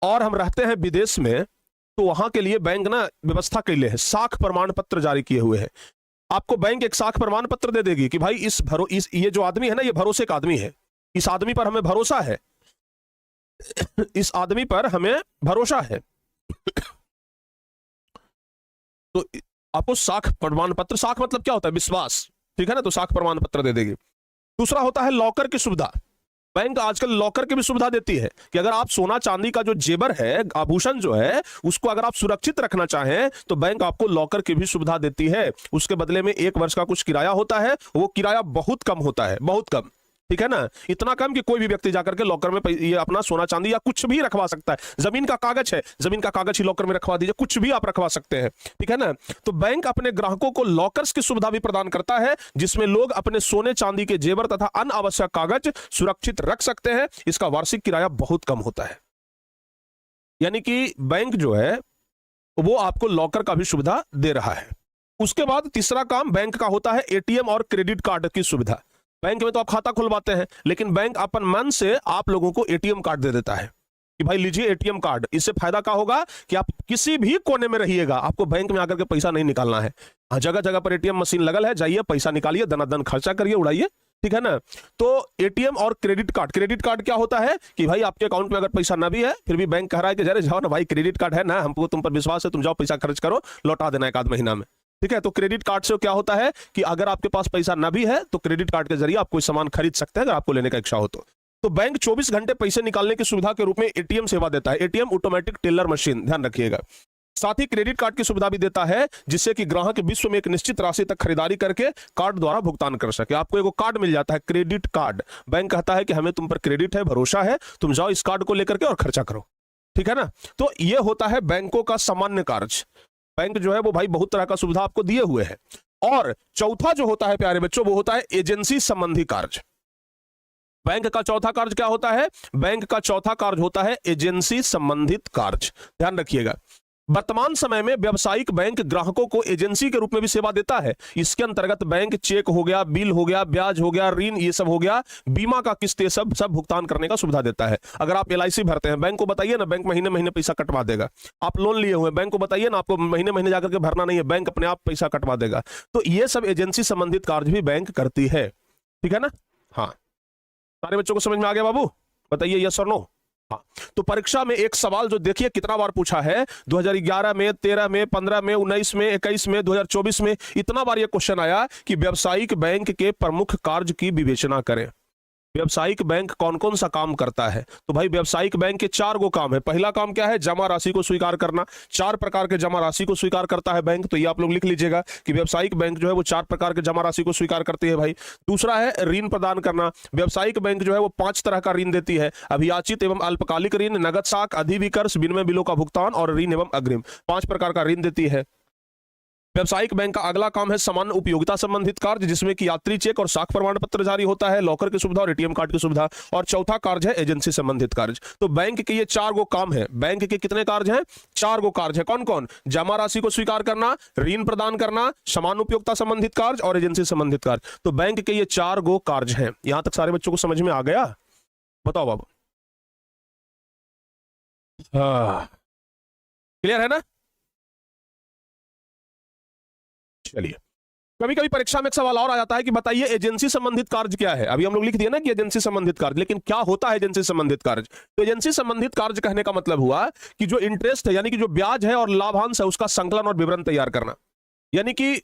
और हम रहते हैं विदेश में, तो वहां के लिए बैंक ना व्यवस्था के लिए है, साख प्रमाण पत्र जारी किए हुए हैं। आपको बैंक एक साख प्रमाण पत्र दे देगी कि भाई ये जो आदमी है ना, ये भरोसे का आदमी है, इस आदमी पर हमें भरोसा है, इस आदमी पर हमें भरोसा है। तो आपको साख प्रमाण पत्र, साख मतलब क्या होता है? विश्वास, ठीक है ना? तो साख प्रमाण पत्र दे देगी। दूसरा होता है लॉकर की सुविधा। बैंक आजकल लॉकर की भी सुविधा देती है कि अगर आप सोना चांदी का जो जेबर है, आभूषण जो है, उसको अगर आप सुरक्षित रखना चाहें तो बैंक आपको लॉकर की भी सुविधा देती है। उसके बदले में 1 वर्ष का कुछ किराया होता है, वो किराया बहुत कम होता है, बहुत कम, ठीक है ना? इतना कम कि कोई भी व्यक्ति जाकर के लॉकर में ये अपना सोना चांदी या कुछ भी रखवा सकता है। जमीन का कागज है, जमीन का कागज ही लॉकर में रखवा दीजिए, कुछ भी आप रखवा सकते हैं, ठीक है ना? तो बैंक अपने ग्राहकों को लॉकर्स की सुविधा भी प्रदान करता है, जिसमें लोग अपने सोने चांदी के जेवर तथा अन्य आवश्यक कागज सुरक्षित रख सकते हैं। इसका वार्षिक किराया बहुत कम होता है। यानी कि बैंक जो है वो आपको लॉकर का भी सुविधा दे रहा है। उसके बाद तीसरा काम बैंक का होता है एटीएम और क्रेडिट कार्ड की सुविधा। बैंक में तो आप खाता खुलवाते हैं, लेकिन बैंक अपन मन से आप लोगों को एटीएम कार्ड दे देता है कि भाई लीजिए एटीएम कार्ड। इससे फायदा क्या होगा कि आप किसी भी कोने में रहिएगा, आपको बैंक में आकर के पैसा नहीं निकालना है। जगह जगह पर एटीएम मशीन लगल है, जाइए पैसा निकालिए, दनादन खर्चा करिए, उड़ाइए, ठीक है ना? तो एटीएम और क्रेडिट कार्ड। क्रेडिट कार्ड क्या होता है कि भाई आपके अकाउंट में अगर पैसा ना भी है, फिर भी बैंक कह रहा है कि जरा जाओ ना भाई, क्रेडिट कार्ड है ना, हमको तुम पर विश्वास है, तुम जाओ पैसा खर्च करो, लौटा देना 1 आध महीना में, ठीक है? तो क्रेडिट कार्ड से क्या होता है कि अगर आपके पास पैसा ना भी है तो क्रेडिट कार्ड के जरिए आप कोई सामान खरीद सकते हैं अगर आपको लेने का इच्छा हो तो बैंक 24 घंटे पैसे निकालने की सुविधा के रूप में एटीएम सेवा देता है। एटीएम ऑटोमेटिक टेलर मशीन, ध्यान रखिएगा। साथ ही क्रेडिट कार्ड की सुविधा भी देता है, जिससे कि ग्राहक विश्व में एक निश्चित राशि तक खरीदारी करके कार्ड द्वारा भुगतान कर सके। आपको एक कार्ड मिल जाता है, क्रेडिट कार्ड। बैंक कहता है कि हमें तुम पर क्रेडिट है, भरोसा है, तुम जाओ इस कार्ड को लेकर के और खर्चा करो, ठीक है ना? तो यह होता है बैंकों का सामान्य कार्य। बैंक जो है वो भाई बहुत तरह का सुविधा आपको दिए हुए है। और चौथा जो होता है प्यारे बच्चों, वो होता है एजेंसी संबंधी कार्य। बैंक का चौथा कार्य क्या होता है? बैंक का चौथा कार्य होता है एजेंसी संबंधित कार्य। ध्यान रखिएगा, वर्तमान समय में व्यावसायिक बैंक ग्राहकों को एजेंसी के रूप में भी सेवा देता है। इसके अंतर्गत बैंक चेक हो गया, बिल हो गया, ब्याज हो गया, ऋण ये सब हो गया, बीमा का किस्त, ये सब भुगतान करने का सुविधा देता है। अगर आप LIC भरते हैं, बैंक को बताइए ना, बैंक महीने महीने पैसा कटवा देगा। आप लोन लिए हुए, बैंक को बताइए ना, आपको महीने महीने जाकर के भरना नहीं है, बैंक अपने आप पैसा कटवा देगा। तो ये सब एजेंसी संबंधित कार्य भी बैंक करती है, ठीक है ना? हाँ, सारे बच्चों को समझ में आ गया बाबू? बताइए यस और नो। हाँ, तो परीक्षा में एक सवाल जो देखिए कितना बार पूछा है, 2011 में, 13 में, 15 में, 19 में, 21 में, 2024 में, इतना बार यह क्वेश्चन आया कि व्यावसायिक बैंक के प्रमुख कार्य की विवेचना करें। व्यावसायिक बैंक कौन कौन सा काम करता है? तो भाई व्यावसायिक बैंक के 4 गो काम है। पहला काम क्या है? जमा राशि को स्वीकार करना। 4 प्रकार के जमा राशि को स्वीकार करता है बैंक, तो ये आप लोग लिख लीजिएगा कि व्यावसायिक बैंक जो है वो 4 प्रकार के जमा राशि को स्वीकार करती है भाई। दूसरा है ऋण प्रदान करना। व्यावसायिक बैंक जो है वो 5 तरह का ऋण देती है, अभियाचित एवं अल्पकालिक ऋण, नगद साख, अधिविकर्ष, विनिमय बिलों का भुगतान और ऋण एवं अग्रिम। 5 प्रकार का ऋण देती है। व्यावसायिक बैंक का अगला काम है सामान्य उपयोगिता संबंधित कार्य, जिसमें कि यात्री चेक और साख प्रमाण पत्र जारी होता है, लॉकर की सुविधा और एटीएम कार्ड की सुविधा। और चौथा कार्य है एजेंसी संबंधित कार्य। तो बैंक के ये 4 गो काम है। बैंक के कितने कार्य हैं? 4 गो कार्य है। कौन कौन? जमा राशि को स्वीकार करना, ऋण प्रदान करना, सामान्य उपयोगिता संबंधित कार्य और एजेंसी संबंधित कार्य। तो बैंक के ये 4 गो कार्य हैं। यहां तक सारे बच्चों को समझ में आ गया? बताओ बाबू, क्लियर है ना? चलिए, कभी कभी परीक्षा में एक सवाल और आ जाता है कि बताइए एजेंसी संबंधित कार्य क्या है। अभी हम लोग लिख दिए ना कि एजेंसी संबंधित कार्य, लेकिन क्या होता है एजेंसी संबंधित कार्य? तो एजेंसी संबंधित कार्य कहने का मतलब हुआ कि जो इंटरेस्ट है, यानी कि जो ब्याज है और लाभांश है, उसका संकलन और विवरण तैयार करना। यानी कि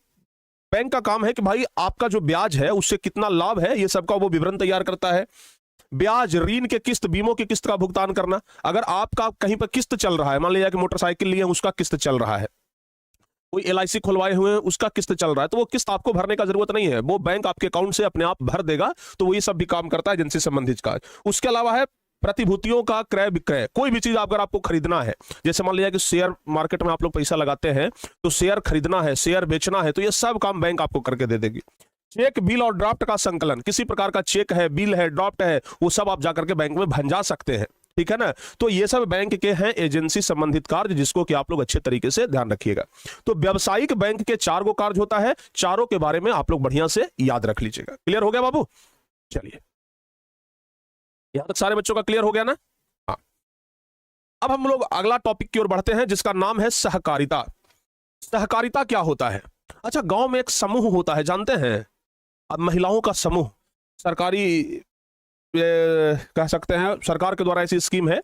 बैंक का काम है कि भाई आपका जो ब्याज है उससे कितना लाभ है, ये सबका वो विवरण तैयार करता है। ब्याज, ऋण के किस्त, बीमों की किस्त का भुगतान करना। अगर आपका कहीं पर किस्त चल रहा है, मान लीजिए कि मोटरसाइकिल लिए उसका किस्त चल रहा है, कोई एलआईसी खुलवाए हुए हैं उसका किस्त चल रहा है, तो वो किस्त आपको भरने का जरूरत नहीं है, वो बैंक आपके अकाउंट से अपने आप भर देगा। तो वो ये सब भी काम करता है एजेंसी संबंधित कार्य। उसके अलावा है प्रतिभूतियों का क्रय विक्रय। कोई भी चीज अगर आपको खरीदना है, जैसे मान लीजिए कि शेयर मार्केट में आप लोग पैसा लगाते हैं, तो शेयर खरीदना है, शेयर बेचना है, तो ये सब काम बैंक आपको करके दे देगी। चेक, बिल और ड्राफ्ट का संकलन, किसी प्रकार का चेक है, बिल है, ड्राफ्ट है, वो सब आप जाकर के बैंक में भंजा सकते हैं। ठीक है ना? तो ये सब बैंक के हैं एजेंसी संबंधित कार्य, जिसको कि आप लोग अच्छे तरीके से ध्यान रखिएगा। तो व्यावसायिक बैंक के 4 गो कार्य होता है, चारों के बारे में आप लोग बढ़िया से याद रख लीजिएगा। क्लियर हो गया बाबू? चलिए, यहां तक सारे बच्चों का क्लियर हो गया ना? हाँ, अब हम लोग अगला टॉपिक की ओर बढ़ते हैं, जिसका नाम है सहकारिता। सहकारिता क्या होता है? अच्छा, गांव में एक समूह होता है, जानते हैं? अब महिलाओं का समूह, सरकारी कह सकते हैं, सरकार के द्वारा ऐसी स्कीम है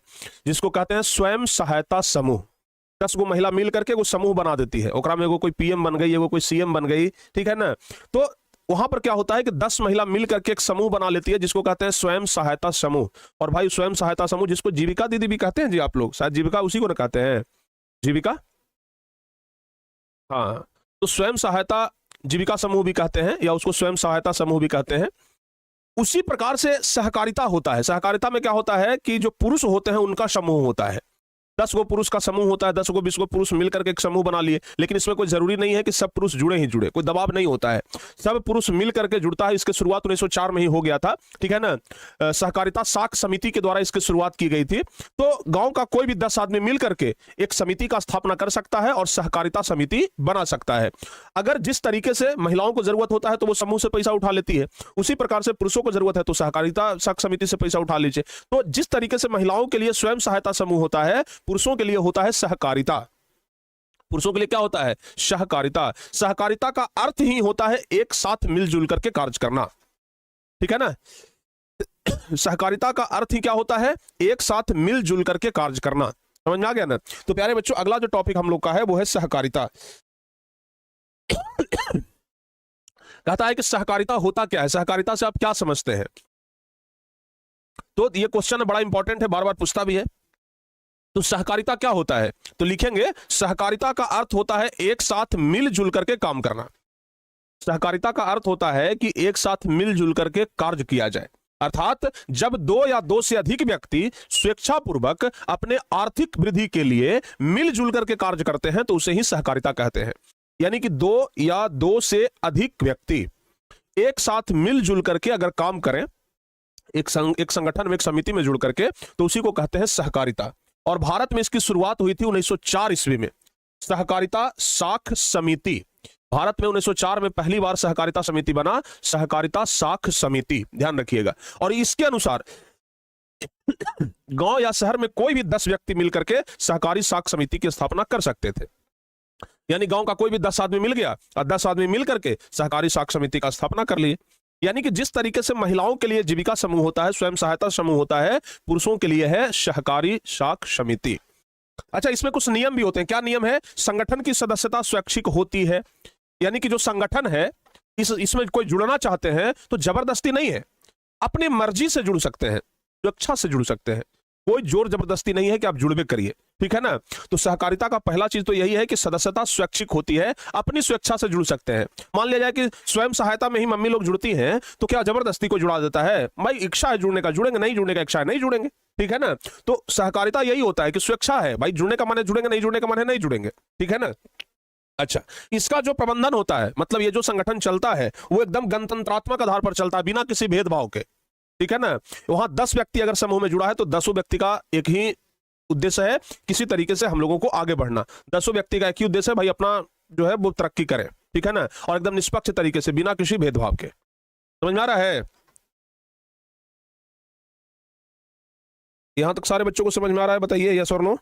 जिसको कहते हैं स्वयं सहायता समूह। 10 गो महिला मिल करके वो समूह बना देती है, ओकरा में एगो कोई पीएम बन गई, एगो कोई सीएम बन गई। ठीक है ना? तो वहां पर क्या होता है कि 10 महिला मिल करके एक समूह बना लेती है, जिसको कहते हैं स्वयं सहायता समूह। और भाई स्वयं सहायता समूह, जिसको जीविका दीदी भी कहते हैं जी, आप लोग शायद जीविका उसी को ना कहते हैं, जीविका। हाँ, तो स्वयं सहायता जीविका समूह भी कहते हैं, या उसको स्वयं सहायता समूह भी कहते हैं। उसी प्रकार से सहकारिता होता है। सहकारिता में क्या होता है कि जो पुरुष होते हैं उनका समूह होता है। 10 गो पुरुष का समूह होता है, 10 गो 20 गो पुरुष मिलकर के एक समूह बना लिए। लेकिन इसमें कोई जरूरी नहीं है कि सब पुरुष जुड़े ही जुड़े, कोई दबाव नहीं होता है, सब पुरुष मिल करके जुड़ता है। इसकी शुरुआत 1904 में ही हो गया था। ठीक है ना? सहकारिता साख समिति के द्वारा इसकी शुरुआत की गई थी। तो गांव का कोई भी 10 आदमी मिल करके एक समिति का स्थापना कर सकता है और सहकारिता समिति बना सकता है। अगर जिस तरीके से महिलाओं को जरूरत होता है तो वो समूह से पैसा उठा लेती है, उसी प्रकार से पुरुषों को जरूरत है तो सहकारिता साख समिति से पैसा उठा लीजिए। तो जिस तरीके से महिलाओं के लिए स्वयं सहायता समूह होता है, पुरुषों के लिए होता है सहकारिता। पुरुषों के लिए क्या होता है? सहकारिता। सहकारिता का अर्थ ही होता है एक साथ मिलजुल करके कार्य करना। ठीक है ना? सहकारिता का अर्थ ही क्या होता है? एक साथ मिलजुल करके कार्य करना। समझ में आ गया ना? तो प्यारे बच्चों, अगला जो टॉपिक हम लोग का है वो है सहकारिता। कहता है कि सहकारिता होता क्या है, सहकारिता से आप क्या समझते हैं? तो ये क्वेश्चन बड़ा इंपॉर्टेंट है, बार बार पूछता भी है। तो सहकारिता क्या होता है? तो लिखेंगे सहकारिता का अर्थ होता है एक साथ मिलजुल करके काम करना। सहकारिता का अर्थ होता है कि एक साथ मिलजुल करके कार्य किया जाए। अर्थात जब 2 या 2 से अधिक व्यक्ति स्वेच्छापूर्वक अपने आर्थिक वृद्धि के लिए मिलजुल करके कार्य करते हैं तो उसे ही सहकारिता कहते हैं। यानी कि 2 या 2 से अधिक व्यक्ति एक साथ मिलजुल करके अगर काम करें, एक संगठन में, एक समिति में जुड़ करके, तो उसी को कहते हैं सहकारिता। और भारत में इसकी शुरुआत हुई थी 1904 ईस्वी में, सहकारिता साख समिति। भारत में 1904 में पहली बार सहकारिता समिति बना, सहकारिता साख समिति, ध्यान रखिएगा। और इसके अनुसार गांव या शहर में कोई भी 10 व्यक्ति मिलकर के सहकारी साख समिति की स्थापना कर सकते थे। यानी गांव का कोई भी 10 आदमी मिल गया और 10 आदमी मिलकर के सहकारी साख समिति का स्थापना कर लिए। यानी कि जिस तरीके से महिलाओं के लिए जीविका समूह होता है, स्वयं सहायता समूह होता है, पुरुषों के लिए है सहकारी साख समिति। अच्छा, इसमें कुछ नियम भी होते हैं। क्या नियम है? संगठन की सदस्यता स्वैच्छिक होती है, यानी कि जो संगठन है इसमें कोई जुड़ना चाहते हैं तो जबरदस्ती नहीं है, अपनी मर्जी से जुड़ सकते हैं, स्वेच्छा से जुड़ सकते हैं, कोई जोर जबरदस्ती नहीं है कि आप जुड़बे करिए, ठीक है ना। तो सहकारिता का पहला चीज तो यही है कि सदस्यता स्वैच्छिक होती है, अपनी स्वेच्छा से जुड़ सकते हैं। मान लिया जाए कि स्वयं सहायता में ही मम्मी लोग जुड़ती हैं, तो क्या जबरदस्ती को जुड़ा देता है? भाई इच्छा है जुड़ने का जुड़ेंगे, नहीं जुड़ने का इच्छा है नहीं जुड़ेंगे, ठीक है ना। तो सहकारिता यही होता है कि स्वेच्छा है, भाई जुड़ने का मन है जुड़ेंगे, नहीं जुड़ने का मन है नहीं जुड़ेंगे, ठीक है ना। अच्छा, इसका जो प्रबंधन होता है, मतलब ये जो संगठन चलता है वो एकदम गणतंत्रात्मक आधार पर चलता है, बिना किसी भेदभाव के, ठीक है ना। वहां 10 व्यक्ति अगर समूह में जुड़ा है तो 10 व्यक्ति का एक ही उद्देश्य है, किसी तरीके से हम लोगों को आगे बढ़ना। 10 व्यक्ति का एक ही उद्देश्य है, भाई अपना जो है वो तरक्की करें, ठीक है ना, और एकदम निष्पक्ष तरीके से, बिना किसी भेदभाव के। समझ में आ रहा है? यहां तक सारे बच्चों को समझ में आ रहा है? बताइए यस और नो।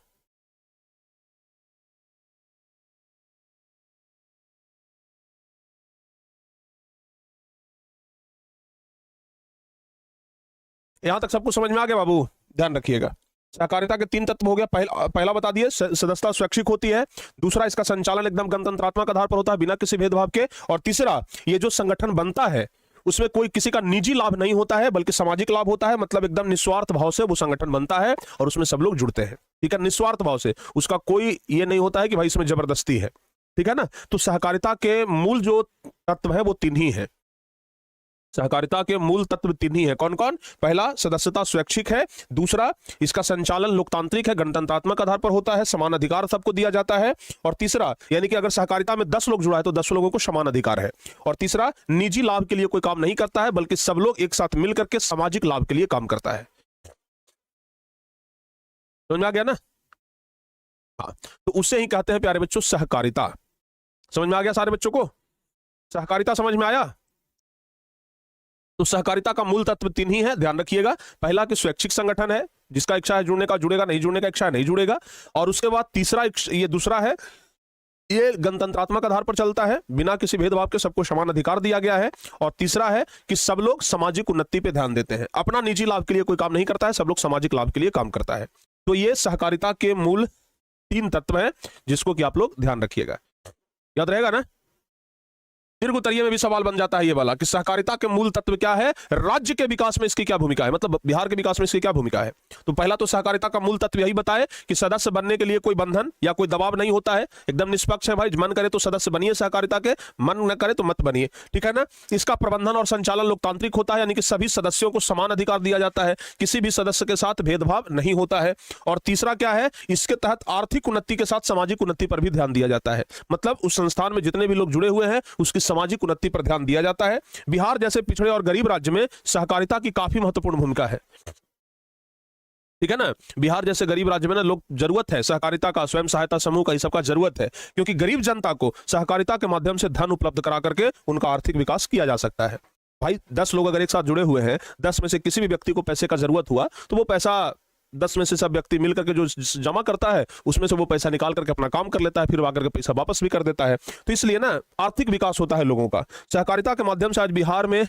यहां तक सबको समझ में आ गया बाबू? ध्यान रखिएगा, सहकारिता के 3 तत्व हो गया। पहला बता दिए, सदस्यता स्वैच्छिक होती है। दूसरा, इसका संचालन एकदम गणतंत्रात्मक आधार पर होता है, बिना किसी भेदभाव के। और तीसरा, ये जो संगठन बनता है उसमें कोई किसी का निजी लाभ नहीं होता है, बल्कि सामाजिक लाभ होता है। मतलब एकदम निस्वार्थ भाव से वो संगठन बनता है और उसमें सब लोग जुड़ते हैं, ठीक है, निस्वार्थ भाव से। उसका कोई ये नहीं होता है कि भाई इसमें जबरदस्ती है, ठीक है ना। तो सहकारिता के मूल जो तत्व है वो 3 ही है। सहकारिता के मूल तत्व 3 ही है। कौन कौन? पहला, सदस्यता स्वैच्छिक है। दूसरा, इसका संचालन लोकतांत्रिक है, गणतंत्रात्मक आधार पर होता है, समान अधिकार सबको दिया जाता है। और तीसरा, यानी कि अगर सहकारिता में 10 लोग जुड़ा है तो 10 लोगों को समान अधिकार है। और तीसरा, निजी लाभ के लिए कोई काम नहीं करता है, बल्कि सब लोग एक साथ मिलकर के सामाजिक लाभ के लिए काम करता है। समझ में आ गया ना? हाँ, तो उसे ही कहते हैं प्यारे बच्चों सहकारिता। समझ में आ गया सारे बच्चों को? सहकारिता समझ में आया? तो सहकारिता का मूल तत्व 3 ही है, ध्यान रखिएगा। पहला कि स्वैच्छिक संगठन है, जिसका इच्छा है जुड़ने का जुड़ेगा, नहीं जुड़ने का इच्छा है नहीं जुड़ेगा। और उसके बाद तीसरा, ये दूसरा है, ये गणतंत्रात्मक आधार पर चलता है, बिना किसी भेदभाव के सबको समान अधिकार दिया गया है। और तीसरा है कि सब लोग सामाजिक उन्नति पे ध्यान देते हैं, अपना निजी लाभ के लिए कोई काम नहीं करता है, सब लोग सामाजिक लाभ के लिए काम करता है। तो ये सहकारिता के मूल 3 तत्व हैं, जिसको कि आप लोग ध्यान रखिएगा। याद रहेगा ना? दीर्घ उत्तरीय में भी सवाल बन जाता है ये वाला कि सहकारिता के मूल तत्व क्या है, राज्य के विकास में इसकी क्या भूमिका है, मतलब बिहार के विकास में इसकी क्या भूमिका है। तो पहला तो सहकारिता का मूल तत्व यही बताए कि सदस्य बनने के लिए कोई बंधन या कोई दबाव नहीं होता है, एकदम निष्पक्ष है। भाई मन करे तो सदस्य बनिए सहकारिता के, मन न करे तो मत बनिए, ठीक है ना। इसका प्रबंधन और संचालन लोकतांत्रिक होता है, यानी कि सभी सदस्यों को समान अधिकार दिया जाता है, किसी भी सदस्य के साथ भेदभाव नहीं होता है। और तीसरा क्या है, इसके तहत आर्थिक उन्नति के साथ सामाजिक उन्नति पर भी ध्यान दिया जाता है। मतलब उस संस्थान में जितने भी लोग जुड़े हुए हैं उसकी सामाजिक उन्नति पर ध्यान दिया जाता है। बिहार जैसे पिछड़े और गरीब राज्य में सहकारिता की काफी महत्वपूर्ण भूमिका है, ठीक है ना। बिहार जैसे गरीब राज्य में ना लोग जरूरत है सहकारिता का, स्वयं सहायता समूह का, ये सबका जरूरत है, क्योंकि गरीब जनता को सहकारिता के माध्यम से धन उपलब्ध करा करके उनका आर्थिक विकास किया जा सकता है। भाई 10 लोग अगर एक साथ जुड़े हुए हैं, 10 में से किसी भी व्यक्ति को पैसे का जरूरत हुआ तो वो पैसा 10 में से सब व्यक्ति मिलकर के जो जमा करता है उसमें से वो पैसा निकाल करके अपना काम कर लेता है, फिर आकर के पैसा वापस भी कर देता है। तो इसलिए ना आर्थिक विकास होता है लोगों का। सहकारिता के माध्यम से आज बिहार में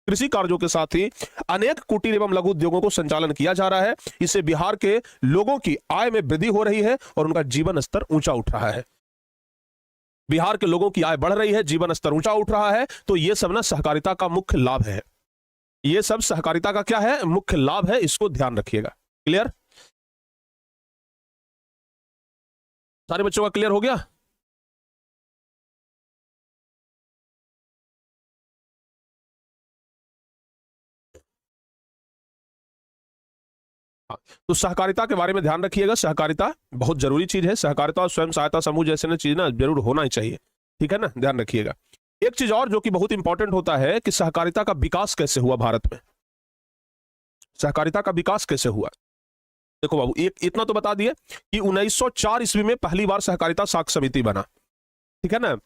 कृषि कार्यों के साथ ही अनेक कुटीर एवं लघु उद्योगों को संचालन किया जा रहा है। इससे बिहार के लोगों की आय में वृद्धि हो रही है और उनका जीवन स्तर ऊंचा उठ रहा है। बिहार के लोगों की आय बढ़ रही है, जीवन स्तर ऊंचा उठ रहा है। तो ये सब ना सहकारिता का मुख्य लाभ है, ये सब सहकारिता का क्या है, मुख्य लाभ है। इसको ध्यान रखिएगा। क्लियर? सारे बच्चों का क्लियर हो गया? तो सहकारिता के बारे में ध्यान रखिएगा। सहकारिता बहुत जरूरी चीज है। सहकारिता और स्वयं सहायता समूह जैसे ना चीज ना जरूर होना ही चाहिए, ठीक है ना, ध्यान रखिएगा। एक चीज और जो कि बहुत इंपॉर्टेंट होता है कि सहकारिता का विकास कैसे हुआ भारत में। सहकारिता का विकास कैसे हुआ, देखो बाबू, एक इतना तो बता दिए कि 1904 ईस्वी में पहली बार सहकारिता साख समिति बना, ठीक है ना।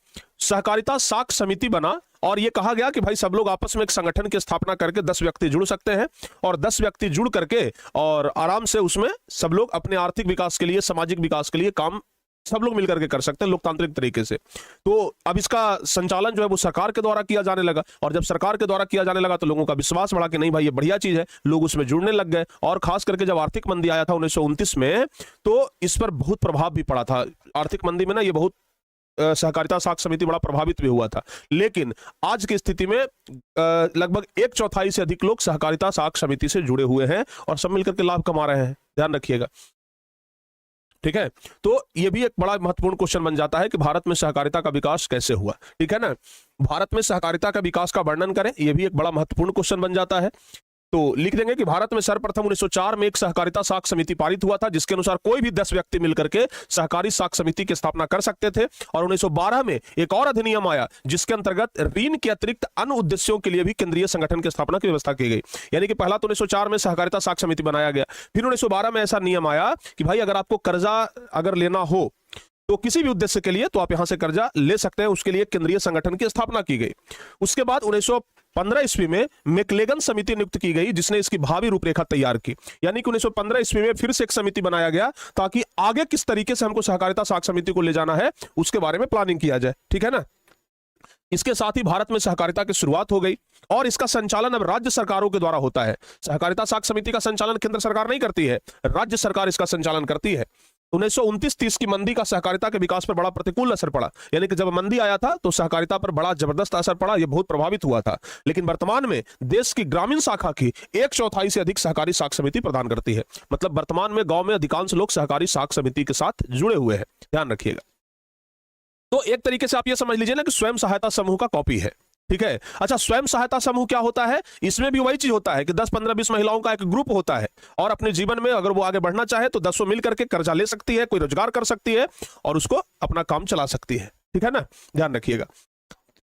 सहकारिता साख समिति बना और यह कहा गया कि भाई सब लोग आपस में एक संगठन की स्थापना करके 10 व्यक्ति जुड़ सकते हैं और 10 व्यक्ति जुड़ करके और आराम से उसमें सब लोग अपने आर्थिक विकास के लिए, सामाजिक विकास के लिए काम सब लोग मिलकर के कर सकते हैं लोकतांत्रिक तरीके से। तो अब इसका संचालन जो है वो सरकार के द्वारा किया जाने लगा, और जब सरकार के द्वारा किया जाने लगा तो लोगों का विश्वास बढ़ा कि नहीं भाई ये बढ़िया चीज है, लोग उसमें जुड़ने लग गए। और खास करके जब आर्थिक मंदी आया था 1929 में, तो इस पर बहुत प्रभाव भी पड़ा था। आर्थिक मंदी में ना ये बहुत सहकारिता साख समिति बड़ा प्रभावित भी हुआ था। लेकिन आज की स्थिति में लगभग 1/4 से अधिक लोग सहकारिता साख समिति से जुड़े हुए हैं और सब मिलकर के लाभ कमा रहे हैं, ध्यान रखिएगा। ठीक है, तो ये भी एक बड़ा महत्वपूर्ण क्वेश्चन बन जाता है कि भारत में सहकारिता का विकास कैसे हुआ। ठीक है ना, भारत में सहकारिता का विकास का वर्णन करें, यह भी एक बड़ा महत्वपूर्ण क्वेश्चन बन जाता है। तो लिख देंगे कि भारत में सर्वप्रथम 1904 में एक सहकारिता साख समिति पारित हुआ था, जिसके अनुसार कोई भी 10 व्यक्ति मिलकर के सहकारी साख समिति की स्थापना कर सकते थे। और 1912 में एक और अधिनियम आया जिसके अंतर्गत ऋण के अतिरिक्त अन्य उद्देश्यों के लिए भी केंद्रीय संगठन की स्थापना की व्यवस्था की गई। यानी कि पहला तो 1904 में सहकारिता साख समिति बनाया गया, फिर 1912 में ऐसा नियम आया कि भाई अगर आपको कर्जा अगर लेना हो तो किसी भी उद्देश्य के लिए तो आप यहां से कर्जा ले सकते हैं, उसके लिए केंद्रीय संगठन की स्थापना की गई। उसके बाद 1915 ईस्वी में मैक्लेगन समिति नियुक्त की गई जिसने इसकी भावी रूपरेखा तैयार की। यानी कि 1915 ईस्वी में फिर से एक समिति बनाया गया ताकि आगे किस तरीके से हमको सहकारिता साख समिति को ले जाना है उसके बारे में प्लानिंग किया जाए। ठीक है ना, इसके साथ ही भारत में सहकारिता की शुरुआत हो गई और इसका संचालन अब राज्य सरकारों के द्वारा होता है। सहकारिता साख समिति का संचालन केंद्र सरकार नहीं करती है, राज्य सरकार इसका संचालन करती है। 1929-30 की मंदी का सहकारिता के विकास पर बड़ा प्रतिकूल असर पड़ा। यानी कि जब मंदी आया था तो सहकारिता पर बड़ा जबरदस्त असर पड़ा, यह बहुत प्रभावित हुआ था। लेकिन वर्तमान में देश की ग्रामीण शाखा की 1/4 से अधिक सहकारी साख समिति प्रदान करती है। मतलब वर्तमान में गांव में अधिकांश लोग सहकारी साख समिति के साथ जुड़े हुए हैं, ध्यान रखिएगा। तो एक तरीके से आप यह समझ लीजिए ना कि स्वयं सहायता समूह का कॉपी है। ठीक है, अच्छा स्वयं सहायता समूह क्या होता है? इसमें भी वही चीज होता है कि 10, 15, 20 महिलाओं का एक ग्रुप होता है और अपने जीवन में अगर वो आगे बढ़ना चाहे तो 10 मिल करके कर्जा ले सकती है, कोई रोजगार कर सकती है और उसको अपना काम चला सकती है। ठीक है ना, ध्यान रखिएगा।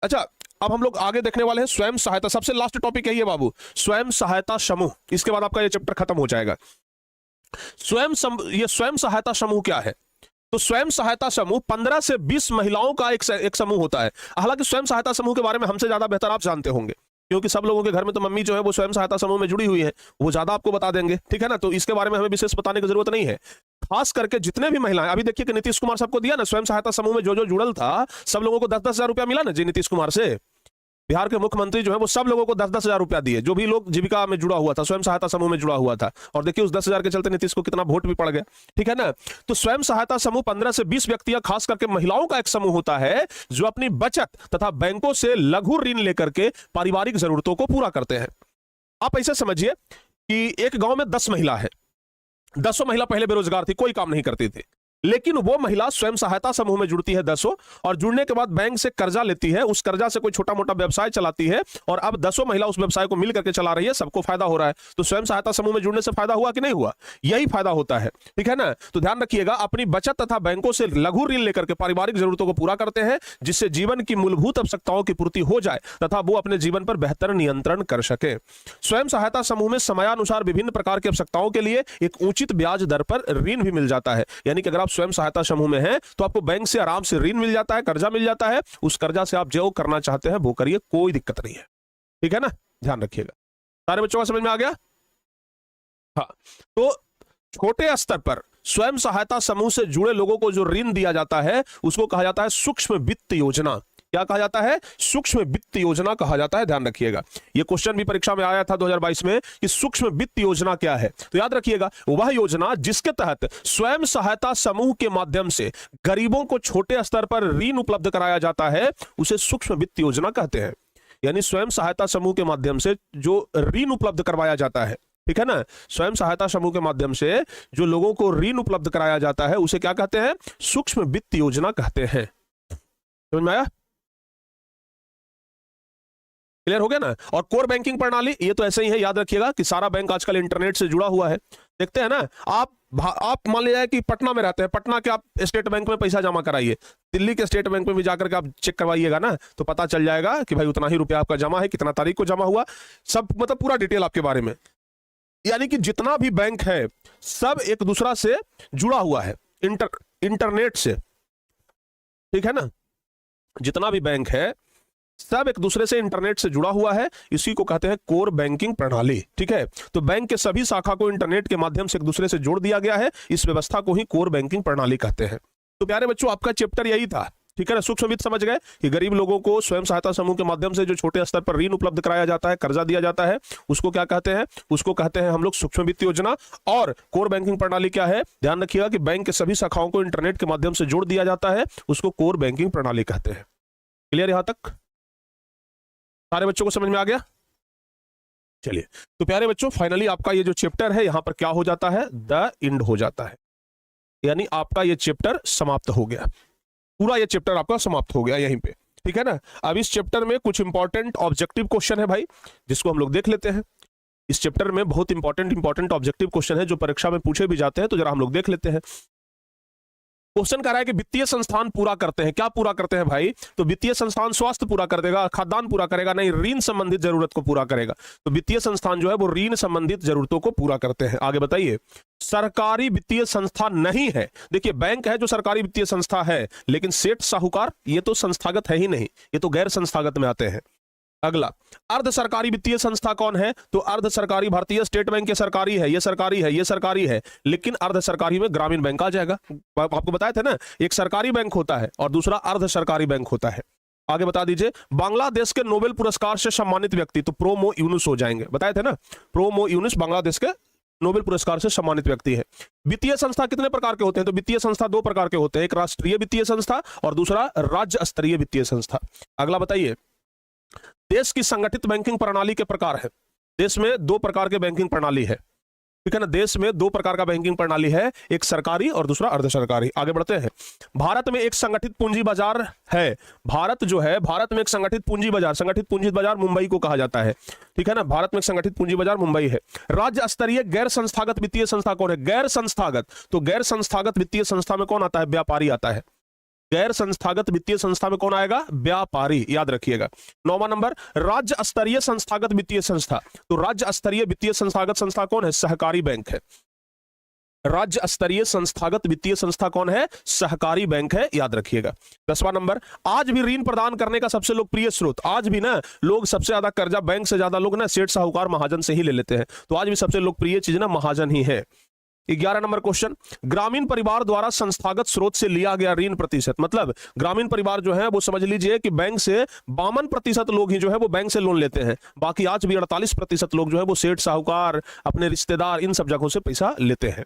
अच्छा, अब हम लोग आगे देखने वाले हैं स्वयं सहायता। सबसे लास्ट टॉपिक है ये बाबू, स्वयं सहायता समूह। इसके बाद आपका ये चैप्टर खत्म हो जाएगा। ये स्वयं सहायता समूह क्या है? तो स्वयं सहायता समूह 15 से 20 महिलाओं का एक समूह होता है। हालांकि स्वयं सहायता समूह के बारे में हमसे ज्यादा बेहतर आप जानते होंगे, क्योंकि सब लोगों के घर में तो मम्मी जो है वो स्वयं सहायता समूह में जुड़ी हुई है, वो ज्यादा आपको बता देंगे। ठीक है ना, तो इसके बारे में हमें विशेष बताने की जरूरत नहीं है। खास करके जितने भी महिलाएं, अभी देखिए कि नीतीश कुमार सबको दिया ना स्वयं सहायता समूह में, जो जुड़ल था सब लोगों को 10-10 हजार रुपया मिला ना जी नीतीश कुमार से। बिहार के मुख्यमंत्री जो है वो सब लोगों को 10-10 हजार रुपया दिए, जो भी लोग जीविका में जुड़ा हुआ था, स्वयं सहायता समूह में जुड़ा हुआ था। और देखिए उस 10 हजार के चलते नीतीश को कितना वोट भी पड़ गया। ठीक है ना, तो स्वयं सहायता समूह 15 से 20 व्यक्तियां, खास करके महिलाओं का एक समूह होता है जो अपनी बचत तथा बैंकों से लघु ऋण लेकर के पारिवारिक जरूरतों को पूरा करते हैं। आप ऐसे समझिए कि एक गांव में 10 महिला है, 10 महिला पहले बेरोजगार थी, कोई काम नहीं करती थी, लेकिन वो महिला स्वयं सहायता समूह में जुड़ती है 10, और जुड़ने के बाद बैंक से कर्जा लेती है, उस कर्जा से कोई छोटा मोटा व्यवसाय चलाती है और अब 10 महिला उस व्यवसाय को मिल करके चला रही है, सबको फायदा हो रहा है। तो स्वयं सहायता समूह में जुड़ने से फायदा हुआ कि नहीं हुआ? यही फायदा होता है। ठीक है ना, तो ध्यान रखिएगा, अपनी बचत तथा बैंकों से लघु ऋण लेकर के पारिवारिक जरूरतों को पूरा करते हैं, जिससे जीवन की मूलभूत आवश्यकताओं की पूर्ति हो जाए तथा वो अपने जीवन पर बेहतर नियंत्रण कर सके। स्वयं सहायता समूह में समयानुसार विभिन्न प्रकार की आवश्यकताओं के लिए एक उचित ब्याज दर पर ऋण भी मिल जाता है। यानी कि अगर आप स्वयं सहायता समूह में हैं तो आपको बैंक से आराम से ऋण मिल जाता है, कर्जा मिल जाता है, उस कर्जा से आप जो करना चाहते हैं वो करिए, कोई दिक्कत नहीं है। ठीक है ना, ध्यान रखिएगा। सारे बच्चों का समझ में आ गया? हाँ, तो छोटे स्तर पर स्वयं सहायता समूह से जुड़े लोगों को जो ऋण दिया जाता है उसको कहा जाता है सूक्ष्म वित्त योजना। क्या कहा जाता है? सूक्ष्म वित्त योजना कहा जाता है, ध्यान रखिएगा। यह क्वेश्चन भी परीक्षा में आया था 2022 में कि सूक्ष्म वित्त योजना क्या है। तो याद रखिएगा, वह योजना जिसके तहत स्वयं सहायता समूह के माध्यम से गरीबों को छोटे स्तर पर ऋण उपलब्ध कराया जाता है उसे सूक्ष्म वित्त योजना कहते हैं। यानी स्वयं सहायता समूह के माध्यम से जो ऋण उपलब्ध करवाया जाता है, ठीक है ना, स्वयं सहायता समूह के माध्यम से जो लोगों को ऋण उपलब्ध कराया जाता है उसे क्या कहते हैं? सूक्ष्म वित्त योजना कहते हैं। समझ में आया? क्लियर हो गया ना? और कोर बैंकिंग प्रणाली ये तो ऐसे ही है, याद रखिएगा कि सारा बैंक आजकल इंटरनेट से जुड़ा हुआ है। देखते हैं ना, आप मान लीजिए कि पटना में रहते हैं, पटना के आप स्टेट बैंक में पैसा जमा कराइए, दिल्ली के स्टेट बैंक में भी जाकर के आप चेक करवाइएगा ना, तो पता चल जाएगा कि भाई उतना ही रुपया आपका जमा है, कितना तारीख को जमा हुआ, सब मतलब पूरा डिटेल आपके बारे में। यानी कि जितना भी बैंक है सब एक दूसरा से जुड़ा हुआ है इंटरनेट से। ठीक है ना, जितना भी बैंक है सब एक दूसरे से इंटरनेट से जुड़ा हुआ है, इसी को कहते हैं कोर बैंकिंग प्रणाली। ठीक है, तो बैंक के सभी शाखा को इंटरनेट के माध्यम से एक दूसरे से जोड़ दिया गया है, इस व्यवस्था को ही कोर बैंकिंग प्रणाली कहते हैं। तो प्यारे बच्चों आपका चैप्टर यही था, ठीक है ना। सूक्ष्म वित्त समझ गए कि गरीब लोगों को स्वयं सहायता समूह के माध्यम से जो छोटे स्तर पर ऋण उपलब्ध कराया जाता है, कर्जा दिया जाता है, उसको क्या कहते हैं, उसको कहते हैं हम लोग सूक्ष्म वित्त योजना। और कोर बैंकिंग प्रणाली क्या है, ध्यान रखिएगा कि बैंक के सभी शाखाओं को इंटरनेट के माध्यम से जोड़ दिया जाता है, उसको कोर बैंकिंग प्रणाली कहते हैं। क्लियर यहां तक सारे बच्चों को समझ में आ गया? चलिए, तो प्यारे बच्चों फाइनली आपका ये जो चैप्टर है यहां पर क्या हो जाता है, द एंड हो जाता है, यानी आपका ये चैप्टर समाप्त हो गया, पूरा ये चैप्टर आपका समाप्त हो गया यहीं पे, ठीक है ना। अब इस चैप्टर में कुछ इंपॉर्टेंट ऑब्जेक्टिव क्वेश्चन है भाई, जिसको हम लोग देख लेते हैं। इस चैप्टर में बहुत इंपॉर्टेंट ऑब्जेक्टिव क्वेश्चन है जो परीक्षा में पूछे भी जाते हैं, तो जरा हम लोग देख लेते हैं। क्वेश्चन कह रहा है कि वित्तीय संस्थान पूरा करते हैं, क्या पूरा करते हैं भाई, तो वित्तीय संस्थान स्वास्थ्य पूरा कर देगा, खाद्यान्न पूरा करेगा, नहीं ऋण संबंधित जरूरत को पूरा करेगा। तो वित्तीय संस्थान जो है वो ऋण संबंधित जरूरतों को पूरा करते हैं। आगे बताइए, सरकारी वित्तीय संस्था नहीं है। देखिए बैंक है जो सरकारी वित्तीय संस्था है, लेकिन सेठ साहूकार ये तो संस्थागत है ही नहीं, ये तो गैर संस्थागत में आते हैं। अगला, अर्ध सरकारी वित्तीय संस्था कौन है, तो अर्ध सरकारी भारतीय स्टेट बैंक ये सरकारी है, ये सरकारी है, ये सरकारी है, लेकिन अर्ध सरकारी में ग्रामीण बैंक आ जाएगा। आपको बताए थे ना, एक सरकारी बैंक होता है और दूसरा अर्ध सरकारी बैंक होता है। आगे बता दीजिए, बांग्लादेश के नोबेल पुरस्कार से सम्मानित व्यक्ति, तो प्रोमो यूनुस हो जाएंगे, बताए थे ना, प्रोमो यूनुस बांग्लादेश के नोबेल पुरस्कार से सम्मानित व्यक्ति है। वित्तीय संस्था कितने प्रकार के होते हैं, तो वित्तीय संस्था दो प्रकार के होते हैं, एक राष्ट्रीय वित्तीय संस्था और दूसरा राज्य स्तरीय वित्तीय संस्था। अगला बताइए, देश की संगठित बैंकिंग प्रणाली के प्रकार है। देश में दो प्रकार के बैंकिंग प्रणाली है, ठीक है ना, देश में दो प्रकार का बैंकिंग प्रणाली है, एक सरकारी और दूसरा अर्ध सरकारी। आगे बढ़ते हैं, भारत में एक संगठित पूंजी बाजार है। भारत जो है, भारत में एक संगठित पूंजी बाजार मुंबई को कहा जाता है, ठीक है ना, भारत में एक संगठित पूंजी बाजार मुंबई है। राज्य स्तरीय गैर संस्थागत वित्तीय संस्था कौन है, गैर संस्थागत, तो गैर संस्थागत वित्तीय संस्था में कौन आता है, व्यापारी आता है। गैर संस्थागत वित्तीय संस्था में कौन आएगा, व्यापारी, याद रखिएगा। 9वां नंबर, राज्य स्तरीय संस्थागत वित्तीय संस्था, तो राज्य स्तरीय वित्तीय संस्थागत संस्था कौन है, सहकारी बैंक है। राज्य स्तरीय संस्थागत वित्तीय संस्था कौन है, सहकारी बैंक है, याद रखिएगा। 10वां नंबर, आज भी ऋण प्रदान करने का सबसे लोकप्रिय स्रोत, आज भी ना लोग सबसे ज्यादा कर्जा बैंक से ज्यादा लोग ना सेठ साहूकार महाजन से ही ले लेते हैं, तो आज भी सबसे लोकप्रिय चीज ना महाजन ही है। 11 नंबर क्वेश्चन, ग्रामीण परिवार द्वारा संस्थागत स्रोत से लिया गया ऋण प्रतिशत, मतलब ग्रामीण परिवार जो है वो समझ लीजिए कि बैंक से 52% लोग ही जो है वो बैंक से लोन लेते हैं, बाकी आज भी 48% लोग जो है वो सेठ साहूकार अपने रिश्तेदार इन सब जगहों से पैसा लेते हैं।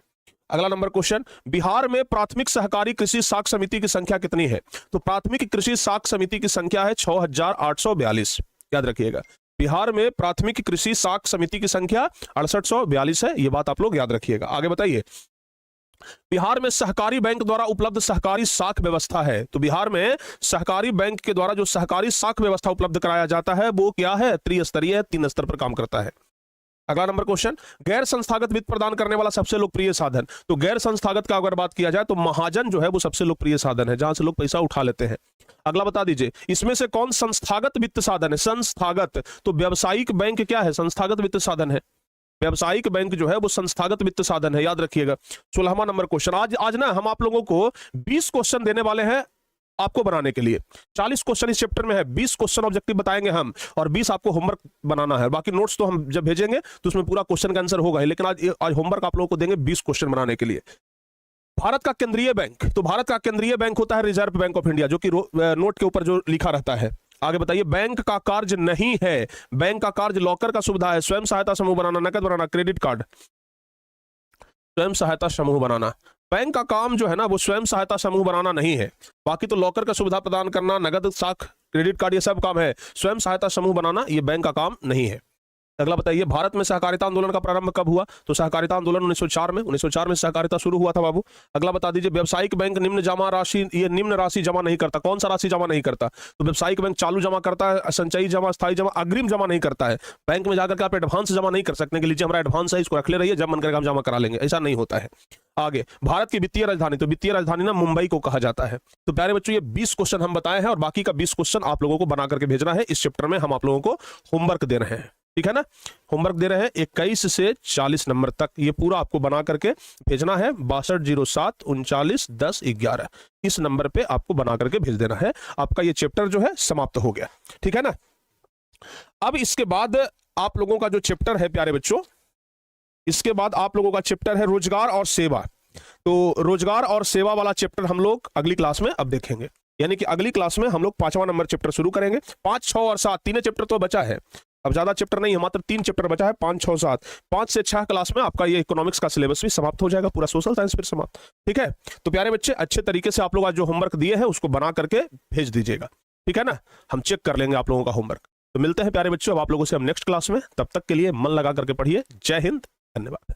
अगला नंबर क्वेश्चन, बिहार में प्राथमिक सहकारी कृषि साख समिति की संख्या कितनी है, तो प्राथमिक कृषि साख समिति की संख्या है 6842, याद रखिएगा। बिहार में प्राथमिक कृषि साख समिति की संख्या 6842 है, यह बात आप लोग याद रखिएगा। आगे बताइए, बिहार में सहकारी बैंक द्वारा उपलब्ध सहकारी साख व्यवस्था है, तो बिहार में सहकारी बैंक के द्वारा जो सहकारी साख व्यवस्था उपलब्ध कराया जाता है वो क्या है, त्रिस्तरीय है, 3 स्तर पर काम करता है। अगला नंबर क्वेश्चन, गैर संस्थागत वित्त प्रदान करने वाला सबसे लोकप्रिय साधन, तो गैर संस्थागत का अगर बात किया जाए तो महाजन जो है वो सबसे लोकप्रिय साधन है, जहां से लोग पैसा उठा लेते हैं। अगला बता दीजिए, इसमें से कौन संस्थागत वित्त साधन है, संस्थागत, तो व्यावसायिक बैंक क्या है, संस्थागत वित्त साधन है। व्यावसायिक बैंक जो है वो संस्थागत वित्त साधन है, याद रखिएगा। 16वां नंबर क्वेश्चन, आज ना हम आप लोगों को 20 क्वेश्चन देने वाले हैं आपको बनाने के लिए। 40 क्वेश्चन इस चैप्टर में है, 20 क्वेश्चन ऑब्जेक्टिव बताएंगे हम और 20 आपको होमवर्क बनाना है। बाकी नोट्स तो हम जब भेजेंगे तो उसमें पूरा क्वेश्चन का आंसर होगा ही, लेकिन आज होमवर्क आप लोगों को देंगे 20 क्वेश्चन बनाने के लिए। भारत का केंद्रीय बैंक, तो भारत का केंद्रीय बैंक होता है रिजर्व बैंक ऑफ इंडिया, जो कि नोट के ऊपर जो लिखा रहता है। आगे बताइए, बैंक का कार्य नहीं है, बैंक का कार्य लॉकर का सुविधा है, स्वयं सहायता समूह बनाना, नकद बनाना, क्रेडिट कार्ड, स्वयं सहायता समूह बनाना। बैंक का काम जो है ना वो स्वयं सहायता समूह बनाना नहीं है, बाकी तो लॉकर का सुविधा प्रदान करना, नगद साख, क्रेडिट कार्ड, ये सब काम है। स्वयं सहायता समूह बनाना ये बैंक का काम नहीं है। अगला बताइए, भारत में सहकारिता आंदोलन का प्रारंभ कब हुआ, तो सहकारिता आंदोलन 1904 में सहकारिता शुरू हुआ था बाबू। अगला बता दीजिए, व्यावसायिक बैंक निम्न राशि जमा नहीं करता, कौन सा राशि जमा नहीं करता, तो व्यावसायिक बैंक चालू जमा करता है, संचयी जमा, स्थायी जमा, अग्रिम जमा नहीं करता है। बैंक में जाकर के आप एडवांस जमा नहीं कर सकते कि लीजिए हमारा एडवांस है, इसको रख ले रहिए, जब मन करेगा हम जमा करा लेंगे, ऐसा नहीं होता है। आगे, भारत की वित्तीय राजधानी, तो वित्तीय राजधानी ना मुंबई को कहा जाता है। तो प्यारे बच्चों, ये 20 क्वेश्चन हम बताए हैं और बाकी का 20 क्वेश्चन आप लोगों को बना करके भेजना है। इस चैप्टर में हम आप लोगों को होमवर्क दे रहे हैं, ठीक है ना, होमवर्क दे रहे हैं 21 से 40 नंबर तक, ये पूरा आपको बना करके भेजना है 6207 39 10 11, इस नंबर पे आपको बना करके भेज देना है। आपका ये चैप्टर जो है समाप्त हो गया, ठीक है ना। अब इसके बाद आप लोगों का जो चैप्टर है प्यारे बच्चों, इसके बाद आप लोगों का चैप्टर है रोजगार और सेवा। तो रोजगार और सेवा वाला चैप्टर हम लोग अगली क्लास में अब देखेंगे, यानी कि अगली क्लास में हम लोग 5वां नंबर चैप्टर शुरू करेंगे। 5, 6 और 7 तीन चैप्टर तो बचा है, अब ज्यादा चैप्टर नहीं है, मात्र 3 चैप्टर बचा है, 5, 6, 7। 5 से 6 क्लास में आपका ये इकोनॉमिक्स का सिलेबस भी समाप्त हो जाएगा, पूरा सोशल साइंस फिर समाप्त। ठीक है, तो प्यारे बच्चे अच्छे तरीके से आप लोग आज जो होमवर्क दिए हैं उसको बना करके भेज दीजिएगा, ठीक है ना, हम चेक कर लेंगे आप लोगों का होमवर्क। तो मिलते हैं प्यारे बच्चों अब आप लोगों से हम नेक्स्ट क्लास में, तब तक के लिए मन लगा करके पढ़िए। जय हिंद, धन्यवाद।